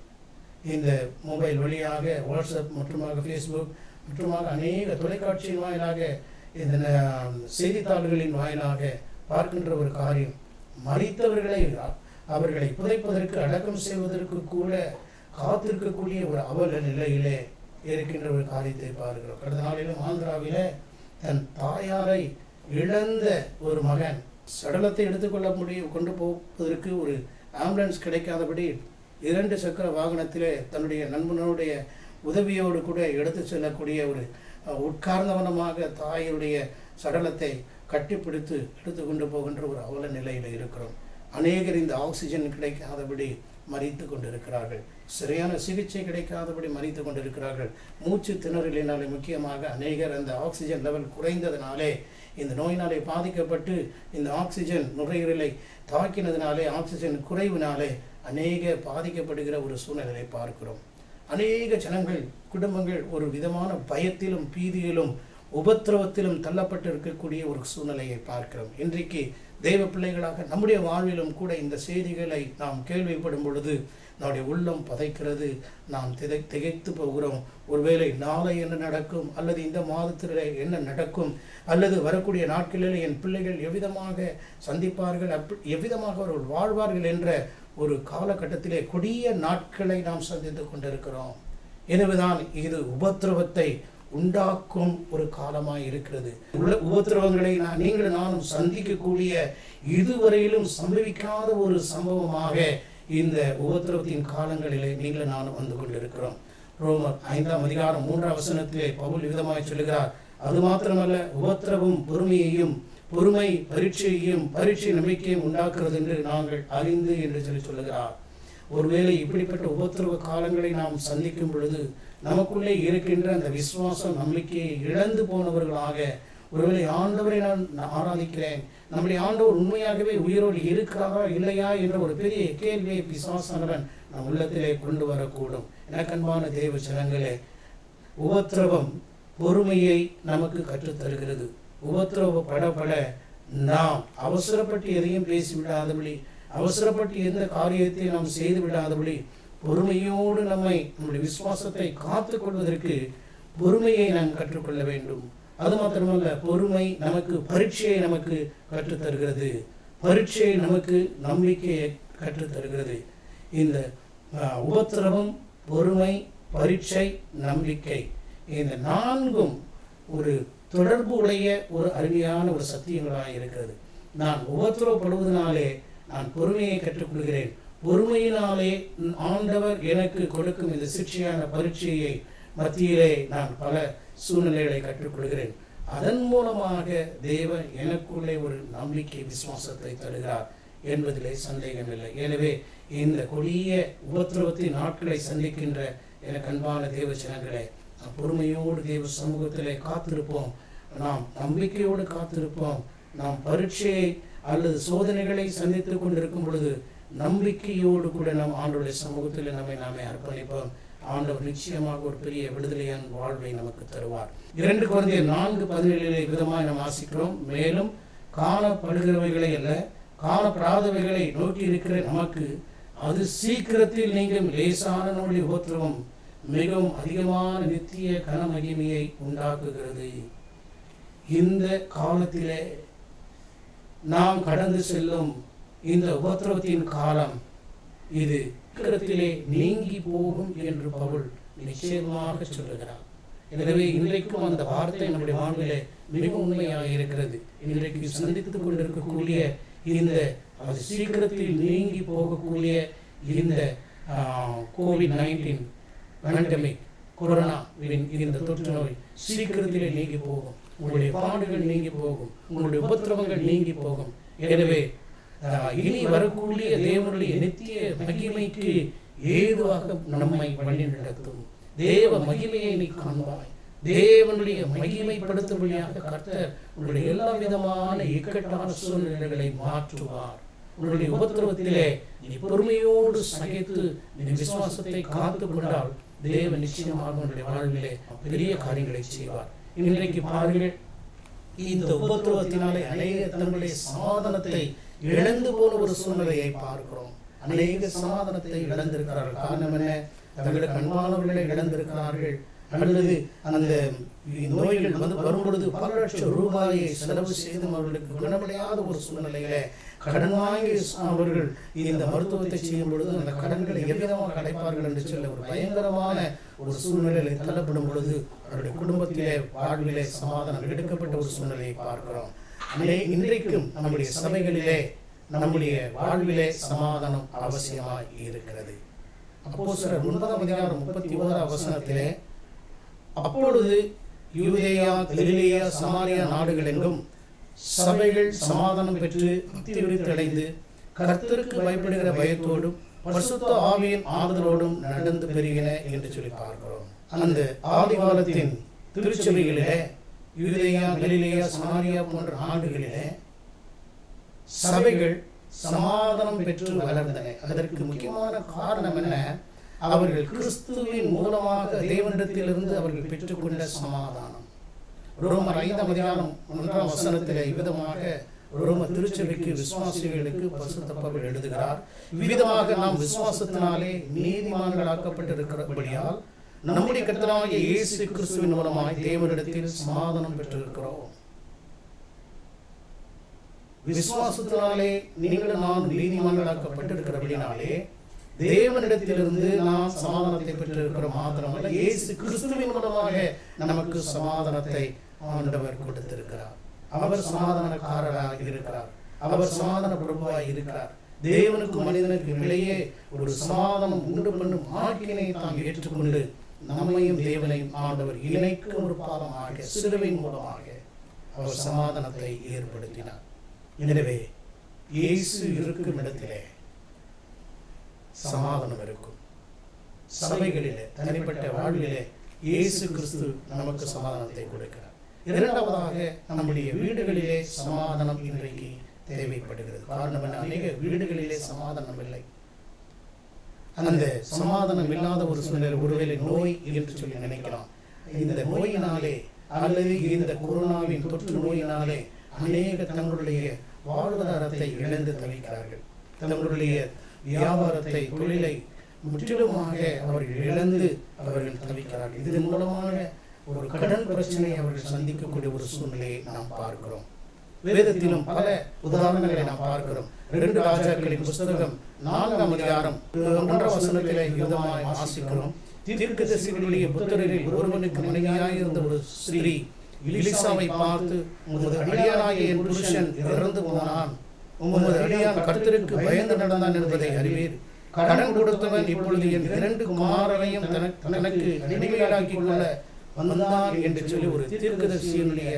இந்த மொபைல் வழியாக, வாட்ஸ்அப் மற்றுமாக, ஃபேஸ்புக் மற்றுமாக அநேக தொலைக்காட்சியின் வாயிலாக, இந்த செய்தித்தாள்களின் வாயிலாக பார்க்கின்ற ஒரு காரியம், மரித்தவர்களை அவர்களை புதைப்பதற்கு, அடக்கம் செய்வதற்கு கூட காத்திருக்கக்கூடிய ஒரு அவல நிலையிலே இருக்கின்ற ஒரு காரியத்தை பார்க்கிறோம். கடந்த நாளிலும் ஆந்திராவிலே தன் தாயாரை இழந்த ஒரு மகன் சடலத்தை கொண்டு போவதற்கு ஒரு ஆம்புலன்ஸ் கிடைக்காதபடி 2 சக்கர வாகனத்திலே தன்னுடைய நண்பனுடைய உதவியோடு கூட எடுத்து செல்லக்கூடிய ஒரு உட்கார்ந்தவனமாக தாயுடைய சடலத்தை கட்டிப்பிடித்து எடுத்து கொண்டு போகின்ற ஒரு அவல நிலையில் இருக்கிறோம். அநேகர் இந்த ஆக்சிஜன் கிடைக்காதபடி மரித்து கொண்டிருக்கிறார்கள். சரியான சிகிச்சை கிடைக்காதபடி மரித்து கொண்டிருக்கிறார்கள். மூச்சு திணறலினாலே முக்கியமாக அநேகர் அந்த ஆக்சிஜன் லெவல் குறைந்ததினாலே, இந்த நோயினாலே பாதிக்கப்பட்டு இந்த ஆக்சிஜன் நுரையீரலை தாக்கினதினாலே, ஆக்சிஜன் குறைவினாலே அநேக பாதிக்கப்படுகிற ஒரு சூழ்நிலையை பார்க்கிறோம். அநேக ஜனங்கள், குடும்பங்கள் ஒரு விதமான பயத்திலும் பீதியிலும் உபத்திரவத்திலும் தள்ளப்பட்டு இருக்கக்கூடிய ஒரு சூழ்நிலையை பார்க்கிறோம். இன்றைக்கு தெய்வ பிள்ளைகளாக நம்முடைய வாழ்விலும் கூட இந்த செய்திகளை நாம் கேள்விப்படும் பொழுது நம்முடைய உள்ளம் பதைக்கிறது. நாம் திகைத்து போகிறோம். ஒருவேளை நாளை என்ன நடக்கும், அல்லது இந்த மாதத்தில் என்ன நடக்கும், அல்லது வரக்கூடிய நாட்களில் என் பிள்ளைகள் எவ்விதமாக சந்திப்பார்கள், எவ்விதமாக அவர்கள் வாழ்வார்கள் என்ற ஒரு காலகட்டத்திலே கொடிய நாட்களை நாம் சந்தித்து கொண்டிருக்கிறோம். எனவேதான் இது உபத்திரவத்தை உண்டாக்கும் ஒரு காலமாய் இருக்கிறது. உபத்திரவங்களை நீங்களும் நானும் சந்திக்கக்கூடிய, இதுவரையிலும் சம்பவிக்காத ஒரு சம்பவமாக இந்த உபத்திரவத்தின் காலங்களிலே நீங்களும் நானும் வந்து கொண்டிருக்கிறோம். ரோமர் 5ஆம் அதிகாரம் 3ஆம் வசனத்திலே பவுல் விதமாய் சொல்லுகிறார், அது மாத்திரமல்ல, உபத்திரவும் பொறுமையையும், பொறுமை பரீட்சையையும், பரீட்சை நம்பிக்கையும் உண்டாக்குறது என்று நாங்கள் அறிந்து என்று சொல்லுகிறார். ஒருவேளை இப்படிப்பட்ட உபத்திரவ காலங்களை நாம் சந்திக்கும் பொழுது நமக்குள்ளே இருக்கின்ற அந்த விசுவாசம், நம்பிக்கையை இழந்து போனவர்களாக, ஒருவேளை ஆண்டவரை நான் ஆராதிக்கிறேன், நம்முடைய ஆண்டவர் உண்மையாகவே உயிரோடு இருக்கிறாரா இல்லையா என்ற ஒரு பெரிய கேள்வியை பிசாசானவன் நம் உள்ளத்திலே கொண்டு வரக்கூடும். எனக்கன்பான தேவ ஜனங்களே, உபத்திரவம் பொறுமையை நமக்கு கற்றுத்தருகிறது. உபத்திரவப்பட நாம் அவசரப்பட்டு எதையும் பேசிவிடாதபடி, அவசரப்பட்டு எந்த காரியத்தை நாம் செய்து விடாதபடி, பொறுமையோடு நம்முடைய விசுவாசத்தை காத்து கொள்வதற்கு பொறுமையை நாம் கற்றுக்கொள்ள வேண்டும். அது மாத்திரமல்ல, பொறுமை நமக்கு பரீட்சையை நமக்கு கற்றுத்தருகிறது. பரீட்சை நமக்கு நம்பிக்கையை கற்றுத்தருகிறது. இந்த உபத்திரவம், பொறுமை, பரீட்சை, நம்பிக்கை, இந்த 4ம் ஒரு தொடர்பு உடைய ஒரு அருமையான ஒரு சத்தியங்களாக இருக்கிறது. நான் உபத்திரவப்படுவதனாலே நான் பொறுமையை கற்றுக்கொள்கிறேன். பொறுமையினாலே ஆண்டவர் எனக்கு கொடுக்கும் இந்த சிக்ஷையான பரீட்சையை மத்தியிலே நான் பல சூழ்நிலைகளை கற்றுக்கொள்கிறேன். அதன் மூலமாக தேவன் எனக்குள்ளே ஒரு நம்பிக்கை, விசுவாசத்தை தருகிறார் என்பதிலே சந்தேகமில்லை. எனவே இந்த கொடிய உபத்திரவத்தின் நாட்களை சந்திக்கின்ற எனக்கு அன்பான தேவ ஜனங்களே, பொறுமையோடு தேவ சமூகத்திலே காத்திருப்போம். நாம் நம்பிக்கையோடு காத்திருப்போம். நாம் பரீட்சையை அல்லது சோதனைகளை சந்தித்துக் கொண்டிருக்கும் பொழுது நம்பிக்கையோடு கூட நாம் ஆண்டவருடைய சமூகத்தில் நாமே அர்ப்பணிப்போம். ஆண்டவர் நிச்சயமாக ஒரு பெரிய விடுதலையான வாழ்வை நமக்கு தருவார். 2 கொரிந்தியர் 4:17 விதமாய் நாம் வாசிக்கிறோம். மேலும் காணப்படுகிறவைகளை அல்ல, காணப்படாதவைகளை நோக்கி இருக்கிற நமக்கு அது சீக்கிரத்தில் நீங்கும் லேசான நம்முடைய உபத்திரவம் மிகவும் அதிகமான நித்திய கன மகிமையை உண்டாக்குகிறது. இந்த காலத்திலே நாம் கடந்து செல்லும் இந்த உபத்திரவத்தின் காலம் இது சீக்கிரத்திலே நீங்கி போகும் என்று பவுல் நிச்சயமாக சொல்லுகிறார். எனவே இன்றைக்கும் அந்த வார்த்தை நம்முடைய வாழ்விலே மிக உண்மையாக இருக்கிறது. இன்றைக்கு சந்தித்துக் கொண்டிருக்கக்கூடிய இந்த அது சீக்கிரத்தில் நீங்கி போகக்கூடிய இந்த COVID-19 பேண்டமிக், கொரோனாவின் இந்த தொற்று நோய் சீக்கிரத்திலே நீங்கி போகும். உங்களுடைய பாடுகள் நீங்கி போகும். உங்களுடைய உபத்திரவங்கள் நீங்கி போகும். எனவே இனி வரக்கூடிய தேவனுடைய நித்திய மகிமைக்கு ஏதுவாக நம்மை வழி நடத்தும். தேவ மகிமையை நீ காண்பாய். தேவனுடைய மகிமைப்படுத்தும்படியாக கர்த்தர் உங்களுடைய எல்லா விதமான இக்கட்டான சூழ்நிலைகளை மாற்றுவார். உங்களுடைய உபத்திரவத்திலே நீ பொறுமையோடு சகித்து நீ விசுவாசத்தை காத்து கொண்டால் தேவன் நிச்சயமாக உங்களுடைய வாழ்விலே பெரிய காரியங்களை செய்வார். இன்றைக்கு பாருங்கள், இந்த உபத்திரவத்தினாலே அநேக தங்களுடைய சமாதானத்தை இழந்து போன ஒரு சூழ்நிலையை பார்க்கிறோம். அநேக சமாதானத்தை இழந்திருக்கிறார்கள். காரணம் என்ன? தங்களுக்கு அன்பானவர்களை இழந்திருக்கிறார்கள். அல்லது அந்த நோய்கள் வரும்பொழுது பல லட்சம் ரூபாயை செலவு செய்து அவர்களுக்கு குணமடையாத ஒரு சூழ்நிலையில கடன் வாங்கி அவர்கள் இந்த மருத்துவத்தை செய்யும் பொழுது அந்த கடன்களை எவ்விதமாக அடைப்பார்கள் என்று சொல்ல ஒரு பயங்கரமான ஒரு சூழ்நிலையில் தள்ளப்படும் பொழுது அவருடைய குடும்பத்திலே வாழ்விலே சமாதானம் எடுக்கப்பட்ட ஒரு சூழ்நிலையை பார்க்கிறோம். இன்றைக்கும் நம்முடைய சபைகளிலே நம்முடைய வாழ்விலே சமாதானம் அவசியமாய் இருக்கிறது. அப்போஸ்தலர் 9:31 அப்பொழுது யூதேயா, கலிலேயா, சமாரியா நாடுகள் எங்கும் சபைகள் சமாதானம் பெற்று பக்தி விருத்தடைந்து கர்த்தருக்கு பயப்படுகிற பயத்தோடும் பரிசுத்த ஆவியின் ஆறுதலோடும் நடந்து பெருகின என்று சொல்லி பார்க்கிறோம். அந்த ஆதி காலத்தின் திருச்சபைகளிலே யூதேயா, கலிலேயா, சமாரியா போன்ற நாடுகளிலே சபைகள் சமாதானம் பெற்று வளர்ந்தன. அதற்கு முக்கியமான காரணம் என்ன? அவர்கள் கிறிஸ்துவின் மூலமாக தேவனிடத்திலிருந்து அவர்கள் பெற்றுக்கொண்ட சமாதானம். ரோமர் 5:1 இவ்விதமாக ரோம திருச்சபைக்கு விசுவாசிகளுக்கு பரிசுத்த பவுல் எழுதுகிறார். இவ்விதமாக நாம் விசுவாசத்தினாலே நீதிமான்களாக்கப்பட்டிருக்கிறபடியால் நம்முடைய கர்த்தராகிய இயேசு கிறிஸ்துவின் மூலமாய் தேவனிடத்தில் சமாதானம் பெற்றிருக்கிறோம். விசுவாசத்தினாலே நீங்கள் நாம் நீதிமான்களாக்கப்பட்டிருக்கிறபடினாலே தேவனிடத்திலிருந்து நாம் சமாதானத்தை பெற்றிருக்கிறோம். மாத்திரமல்ல, இயேசு கிறிஸ்துவின் மூலமாக நமக்கு சமாதானத்தை ஆண்டவர் கொடுத்திருக்கிறார். அவர் சமாதானக்காரராக இருக்கிறார். அவர் சமாதான பிரபுவாய் இருக்கிறார். தேவனுக்கும் மனிதனுக்கு இடையே ஒரு சமாதானம் உண்டு பண்ணும் ஆக்கினை தாம் ஏற்றுக்கொண்டு நம்மையும் தேவனையும் ஆண்டவர் இணைக்கும் ஒரு பாலமாக சிலுவையின் மூலமாக அவர் சமாதானத்தை ஏற்படுத்தினார். எனவே இயேசு இருக்கும் இடத்திலே சமாதானம் இருக்கும். சபைகளிலே, தனிப்பட்ட வாழ்விலே இயேசு கிறிஸ்து நமக்கு சமாதானத்தை கொடுக்கிறார். இரண்டாவதாக, நம்முடைய வீடுகளிலே சமாதானம் இன்றைக்கு தேவைப்படுகிறது. காரணம் என்ன? அநேக வீடுகளிலே சமாதானம் இல்லை. அந்த சமாதானம் இல்லாத ஒரு சூழ்நிலை, ஒருவேளை நோய் என்று சொல்லி நினைக்கலாம். இந்த நோயினாலே அல்லது இந்த கொரோனாவின் தொற்று நோயினாலே அநேக தங்களுடைய வாழ்வாதாரத்தை இழந்து தவிக்கிறார்கள். தங்களுடைய வியாபாரத்தை, தொழிலை முற்றிலுமாக அவர்கள் இழந்து அவர்கள் தவிக்கிறார்கள். இதன் மூலமாக ஒரு கடன் பிரச்சனையை அவர்கள் சந்திக்கக்கூடிய ஒரு சூழ்நிலையை நாம் பார்க்கிறோம். வேதத்திலும் பல உதாரணங்களை நாம் பார்க்கிறோம். 2 ராஜாக்களின் புஸ்தகம் 4ஆம் அதிகாரம் 1ஆம் வசனத்திலே யுதமாய் வாசிக்கிறோம். தீர்க்கதரிசிகளுடைய புத்திரரில் ஒருவனுக்கு மனைவியாய் இருந்த ஒரு ஸ்திரீ எலிசாவை பார்த்து, உமது அடியானாகிய என் புருஷன் இறந்து போனான், உமது அடியான் கர்த்தருக்கு பயந்து நடந்தான் என்பதை அறிவீர். கடன் கொடுத்தவன் இப்பொழுது என் 2 குமாரரையும் தனக்கு அடிமையாக்கிக் கொள்ள வந்தான் என்று சொல்லி ஒரு தீர்க்கதரிசியினுடைய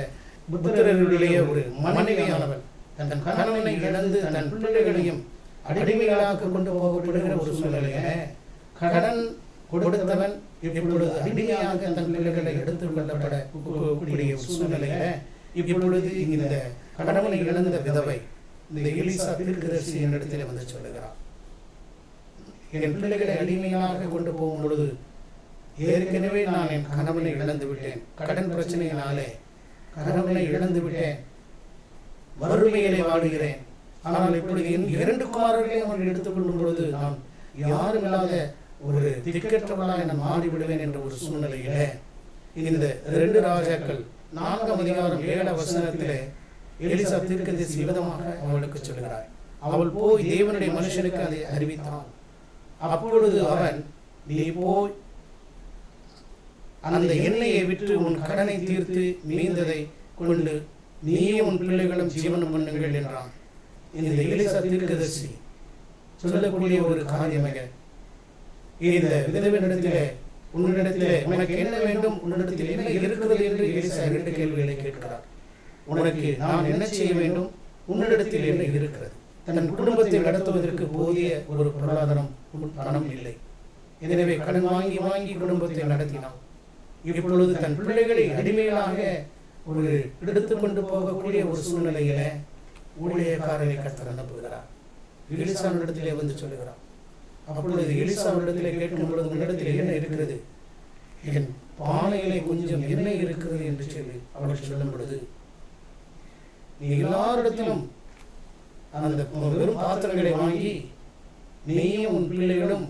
புத்திரர்களுடைய ஒரு மனைவியானவன் தன் கணவனை இழந்து தன் பிள்ளைகளையும் அடிமைகளாக கொண்டு போகப்படுகிற ஒரு சூழ்நிலையில கடன் கொடுத்தவன் இப்பொழுது அடிமையாக தன் பிள்ளைகளை எடுத்துக் கொள்ளப்படக்கூடிய ஒரு சூழ்நிலையில இப்பொழுது இந்த கணவனை இழந்த விதவை இந்த எலிசா தீர்க்கதரிசி என்னிடத்தில் வந்து சொல்லுகிறார், என் பிள்ளைகளை அடிமையாக கொண்டு போகும் பொழுது ஏற்கனவே நான் என் கணவனை இழந்து விட்டேன், கடன் பிரச்சனையினாலே கணவனை இழந்து விட்டேன், வறுமையிலே வாடுகிறேன். ஆனால் இப்பொழுது என் 2 குமாரர்களையும் அவர்கள் எடுத்துக்கொள்ளும் பொழுது நான் யாரும் இல்லாத ஒரு திக்கற்றவளாக நான் மாறிவிடுவேன் என்ற ஒரு சூழ்நிலையிலே இந்த 2 ராஜாக்கள் 4ஆம் அதிகாரம் 7ஆம் வசனத்திலே எலிசா தீர்க்கதரிசி விதமாக அவளுக்கு சொல்கிறார். அவள் போய் தேவனுடைய மனுஷனுக்கு அதை அறிவித்தாள். அப்பொழுது அவன், நீ போய் அந்த எண்ணெயை விற்று உன் கடனை தீர்த்து மீந்ததை கொண்டு நீயும் உன் பிள்ளைகளும் ஜீவனம் பண்ணுங்கள் என்றான். இந்த எலிசா தீர்க்கதரிசி சொல்லக்கூடிய ஒரு காரியமாக இந்த விதவினிடத்திலே, உன்னிடத்திலே உனக்கு என்ன வேண்டும், உன்னிடத்தில் என்ன இருக்கிறது என்று எலிசா 2 கேள்விகளை கேட்கிறார். உனக்கு நான் என்ன செய்ய வேண்டும், உன்னிடத்தில் என்ன இருக்கிறது? தன் குடும்பத்தை நடத்துவதற்கு போதிய ஒரு பொருளாதாரம் பணம் இல்லை. எனவே கடன் வாங்கி வாங்கி குடும்பத்தை நடத்தினான். இப்பொழுது தன் பிள்ளைகளை அடிமைகளாக ஒரு எடுத்துக்கொண்டு போகக்கூடிய ஒரு சூழ்நிலையில ஊழியக்காரரை கர்த்தர் அனுப்புகிறார். எலிசாவிடத்திலே வந்து சொல்லுகிறார். அப்பொழுது எலிசாவிடத்திலே கேட்கும் பொழுது, உன்னிடத்தில் என்ன இருக்கிறது? என் பானையிலே கொஞ்சம் என்ன இருக்கிறது என்று சொல்லி அவர்கள் சொல்லும் பொழுது, நீ எல்லாரிடத்திலும் அந்த வெறும் பாத்திரங்களை வாங்கி நீயும் உன் பிள்ளைகளும்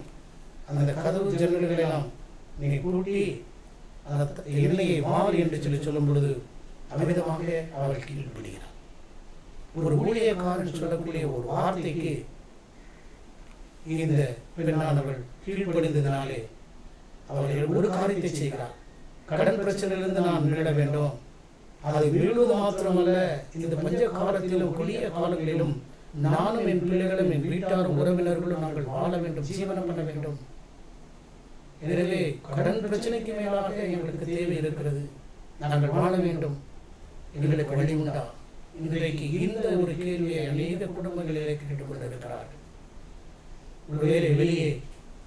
அந்த கதவு ஜன்னல்களை எல்லாம் நீ கூட்டி அந்த எண்ணெயை வாரி என்று சொல்லி சொல்லும் பொழுது அமிதமாக அவள் கீழ்ப்படுகிறார். ஒரு ஊழியக்காரன் சொல்லக்கூடிய ஒரு வார்த்தைக்கு இந்த பெண்ணானவள் கீழ்ப்படிந்ததினாலே அவர்கள் ஒரு காரியத்தை செய்கிறார். கடன் பிரச்சனையிலிருந்து நான் மீள வேண்டும், அதை மீளுவது மாத்திரமல்ல, இந்த பஞ்ச காலத்திலும் கொடிய காலங்களிலும் நானும் என் பிள்ளைகளும் என் வீட்டாரும் உறவினர்களும் நாங்கள் வாழ வேண்டும், ஜீவனம் பண்ண வேண்டும். எனவே கடன் பிரச்சனைக்கு மேலாக எங்களுக்கு தேவை இருக்கிறது, நாங்கள் வாழ வேண்டும், எங்களுக்கு வழி உண்டா? இன்றைக்கு இந்த ஒரு கேள்வியை அநேக குடும்பங்களிலே கேட்டுக் கொண்டிருக்கிறார்கள். ஒருவேளை வெளியே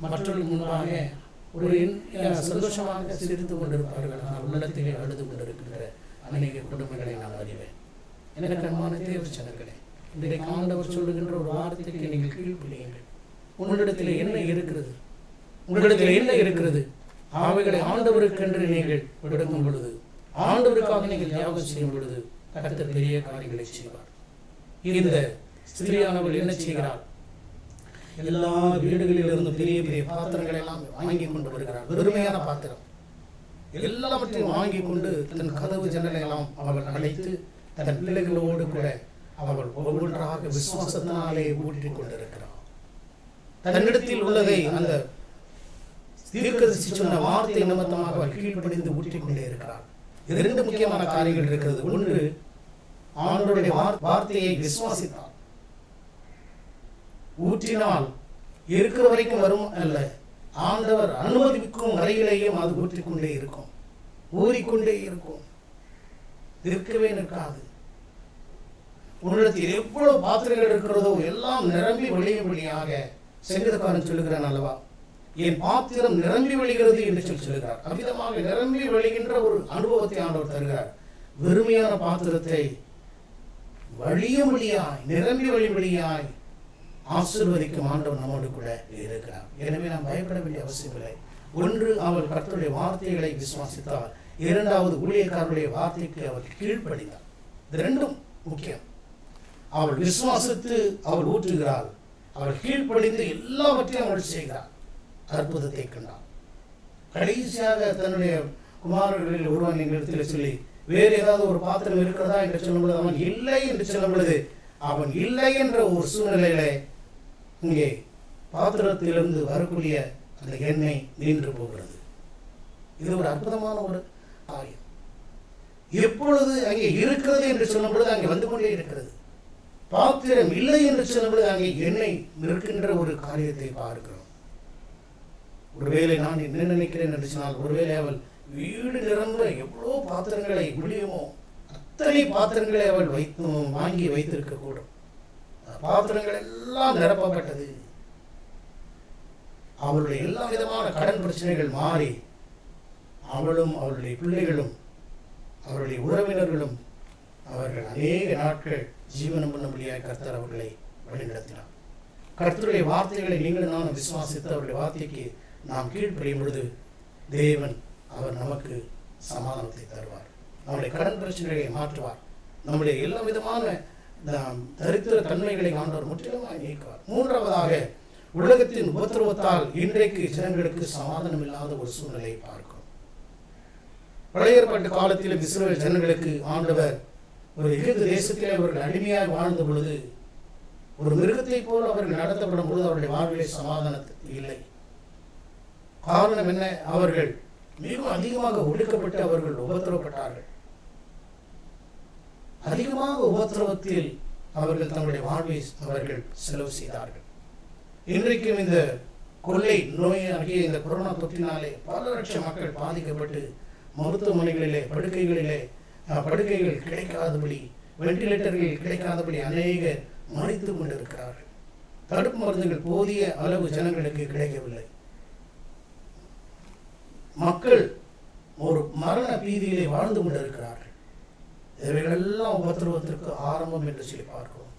மற்றொரு முன்பாக ஒரு சந்தோஷமாக சிரித்து கொண்டிருப்பார்கள், ஆனால் உள்ளத்திலே அழுது கொண்டிருக்கின்ற அநேக குடும்பங்களை நான் அறிவேன். எனக்கு அன்பான தேவச்சனங்களே, இன்றைக்கு ஆண்டவர் சொல்லுகின்ற ஒரு வார்த்தைக்கு நீங்கள் கீழ்ப்படியுங்கள். உங்களிடத்தில் என்ன இருக்கிறது, உங்களிடத்தில் என்ன இருக்கிறது, அவைகளை ஆண்டவருக்கென்று நீங்கள் விடுக்கும் பொழுது, ஆண்டவருக்காக நீங்கள் தியாகம் செய்யும் பொழுது கர்த்தர் பெரிய காரியங்களை செய்வார். இந்த ஸ்திரீயானவள் என்ன செய்கிறார்? எல்லா வீடுகளிலிருந்து பெரிய பெரிய பாத்திரங்களை எல்லாம் வாங்கி கொண்டு வருகிறார். வெறுமையான பாத்திரம் எல்லாவற்றையும் வாங்கி கொண்டு தன் கதவு ஜன்னலை எல்லாம் அவள் அழைத்து தன் பிள்ளைகளோடு கூட அவள் ஒவ்வொன்றாக விசுவாசத்தினாலே ஊற்றிக் கொண்டிருக்கிறார். தன்னிடத்தில் உள்ளதை அந்த தீர்க்கதரிசி சொன்ன வார்த்தை நிமித்தமாக அவள் கீழ்ப்படிந்து ஊற்றிக் கொண்டே இருக்கிறார். 2 முக்கியமான காரியங்கள் இருக்கிறது. ஒன்று, ஆண்டவருடைய வார்த்தையை விசுவாசித்தார். ஊற்றினால் இருக்கிற வரைக்கும் வரும் அல்ல, ஆண்டவர் அனுமதிக்கும் வரையிலேயும் அது ஊற்றிக்கொண்டே இருக்கும், ஊறிக்கொண்டே இருக்கும், நிற்கவே நிற்காது. உன்னிடத்தில் எவ்வளவு பாத்திரங்கள் இருக்கிறதோ எல்லாம் நிரம்பி வழியும்படியாக சங்கீதக்காரன் சொல்லுகிறான் அல்லவா, என் பாத்திரம் நிரம்பி வழிகிறது என்று சொல்லுகிறார். அவ்விதமாக நிரம்பி வழிகின்ற ஒரு அனுபவத்தை ஆண்டவர் தருகிறார். வெறுமையான பாத்திரத்தை வழியும்படியாய் நிரம்பி வழிபடியாய் ஆசீர்வதிக்கும் ஆண்டவர் நம்மோடு கூட இருக்கிறார். எனவே நாம் பயப்பட வேண்டிய அவசியம் இல்லை. ஒன்று, அவள் கர்த்தருடைய வார்த்தைகளை விசுவாசித்தார். 2வது, ஊழியக்காரருடைய வார்த்தைக்கு அவள் கீழ்ப்படிந்தார். இது 2ம் முக்கியம். அவள் விசுவாசித்து அவள் ஊற்றுகிறாள், அவள் கீழ்ப்படிந்து எல்லாவற்றையும் அவள் செய்கிறாள். அற்புதத்தை கண்டாள். கடைசியாக தன்னுடைய குமாரர்களில் ஒருவன் எங்களிடத்தில் சொல்லி, வேறு ஏதாவது ஒரு பாத்திரம் இருக்கிறதா என்று சொல்லும் பொழுது அவன் இல்லை என்று சொல்லும் பொழுது அவன் இல்லை என்ற ஒரு சூழ்நிலையில இங்கே பாத்திரத்திலிருந்து வரக்கூடிய அந்த எண்ணெய் நின்று போகிறது. இது ஒரு அற்புதமான ஒரு காரியம். எப்பொழுது அங்கே இருக்கிறது என்று சொல்லும் பொழுது அங்கே வந்து கொண்டே இருக்கிறது. பாத்திரம் இல்லை என்று சொல்லும் பொழுது அங்கே எண்ணெய் நிற்கின்ற ஒரு காரியத்தை பார்க்கிறோம். ஒருவேளை நான் என்ன நினைக்கிறேன் என்று சொன்னால், ஒருவேளை அவள் வீடு நிரம்ப எவ்வளோ பாத்திரங்களை முடியுமோ அத்தனை பாத்திரங்களை அவள் வாங்கி வைத்திருக்க கூடும். பாத்திரங்கள் எல்லாம் நிரப்பப்பட்டது. அவளுடைய எல்லா விதமான கடன் பிரச்சனைகள் மாறி அவளும் அவளுடைய பிள்ளைகளும் அவருடைய உறவினர்களும் அவர்கள் அநேக நாட்கள் ஜீவனம் பண்ணும்படியாக கர்த்தர் அவர்களை வழிநடத்தினார். கர்த்தருடைய வார்த்தைகளை நீங்களும் நானும் விசுவாசித்து அவருடைய வார்த்தைக்கு நாம் கீழ்ப்படியும் பொழுது தேவன் அவர் நமக்கு சமாதானத்தை தருவார். நம்முடைய கடன் பிரச்சனைகளை மாற்றுவார். நம்முடைய எல்லா விதமான தரித்திர தன்மைகளை ஆண்டவர் முற்றிலுமாக நீக்குவார். மூன்றாவதாக, உலகத்தின் உபத்திரவத்தால் இன்றைக்கு ஜனங்களுக்கு சமாதானம் இல்லாத ஒரு சூழ்நிலையை பார்க்கிறோம். பழைய ஏற்பாட்டு காலத்தில் இஸ்ரவேல் ஜனங்களுக்கு ஆண்டவர் ஒரு எகிப்து தேசத்திலே அவர்கள் அடிமையாக வாழ்ந்த பொழுது ஒரு மிருகத்தை போல் அவர்கள் நடத்தப்படும் பொழுது அவருடைய வாழ்விலே சமாதானத்துக்கு இல்லை. காரணம் என்ன? அவர்கள் மிகவும் அதிகமாக ஒடுக்கப்பட்டு அவர்கள் உபத்திரவப்பட்டார்கள். அதிகமாக உபத்திரவத்தில் அவர்கள் தங்களுடைய வாழ்வை அவர்கள் செலவு செய்தார்கள். இன்றைக்கும் இந்த கொள்ளை நோயாகிய இந்த கொரோனா தொற்றினாலே பல லட்சம் மக்கள் பாதிக்கப்பட்டு மருத்துவமனைகளிலே படுக்கைகள் கிடைக்காதபடி, வெண்டிலேட்டர்கள் கிடைக்காதபடி அநேகர் மறித்து கொண்டிருக்கிறார்கள். தடுப்பு மருந்துகள் போதிய அளவு ஜனங்களுக்கு கிடைக்கவில்லை. மக்கள் ஒரு மரண பீதியிலே வாழ்ந்து கொண்டிருக்கிறார்கள். இவைகளெல்லாம் உபத்திரவத்திற்கு ஆரம்பம் என்று சொல்லி பார்க்கிறோம்.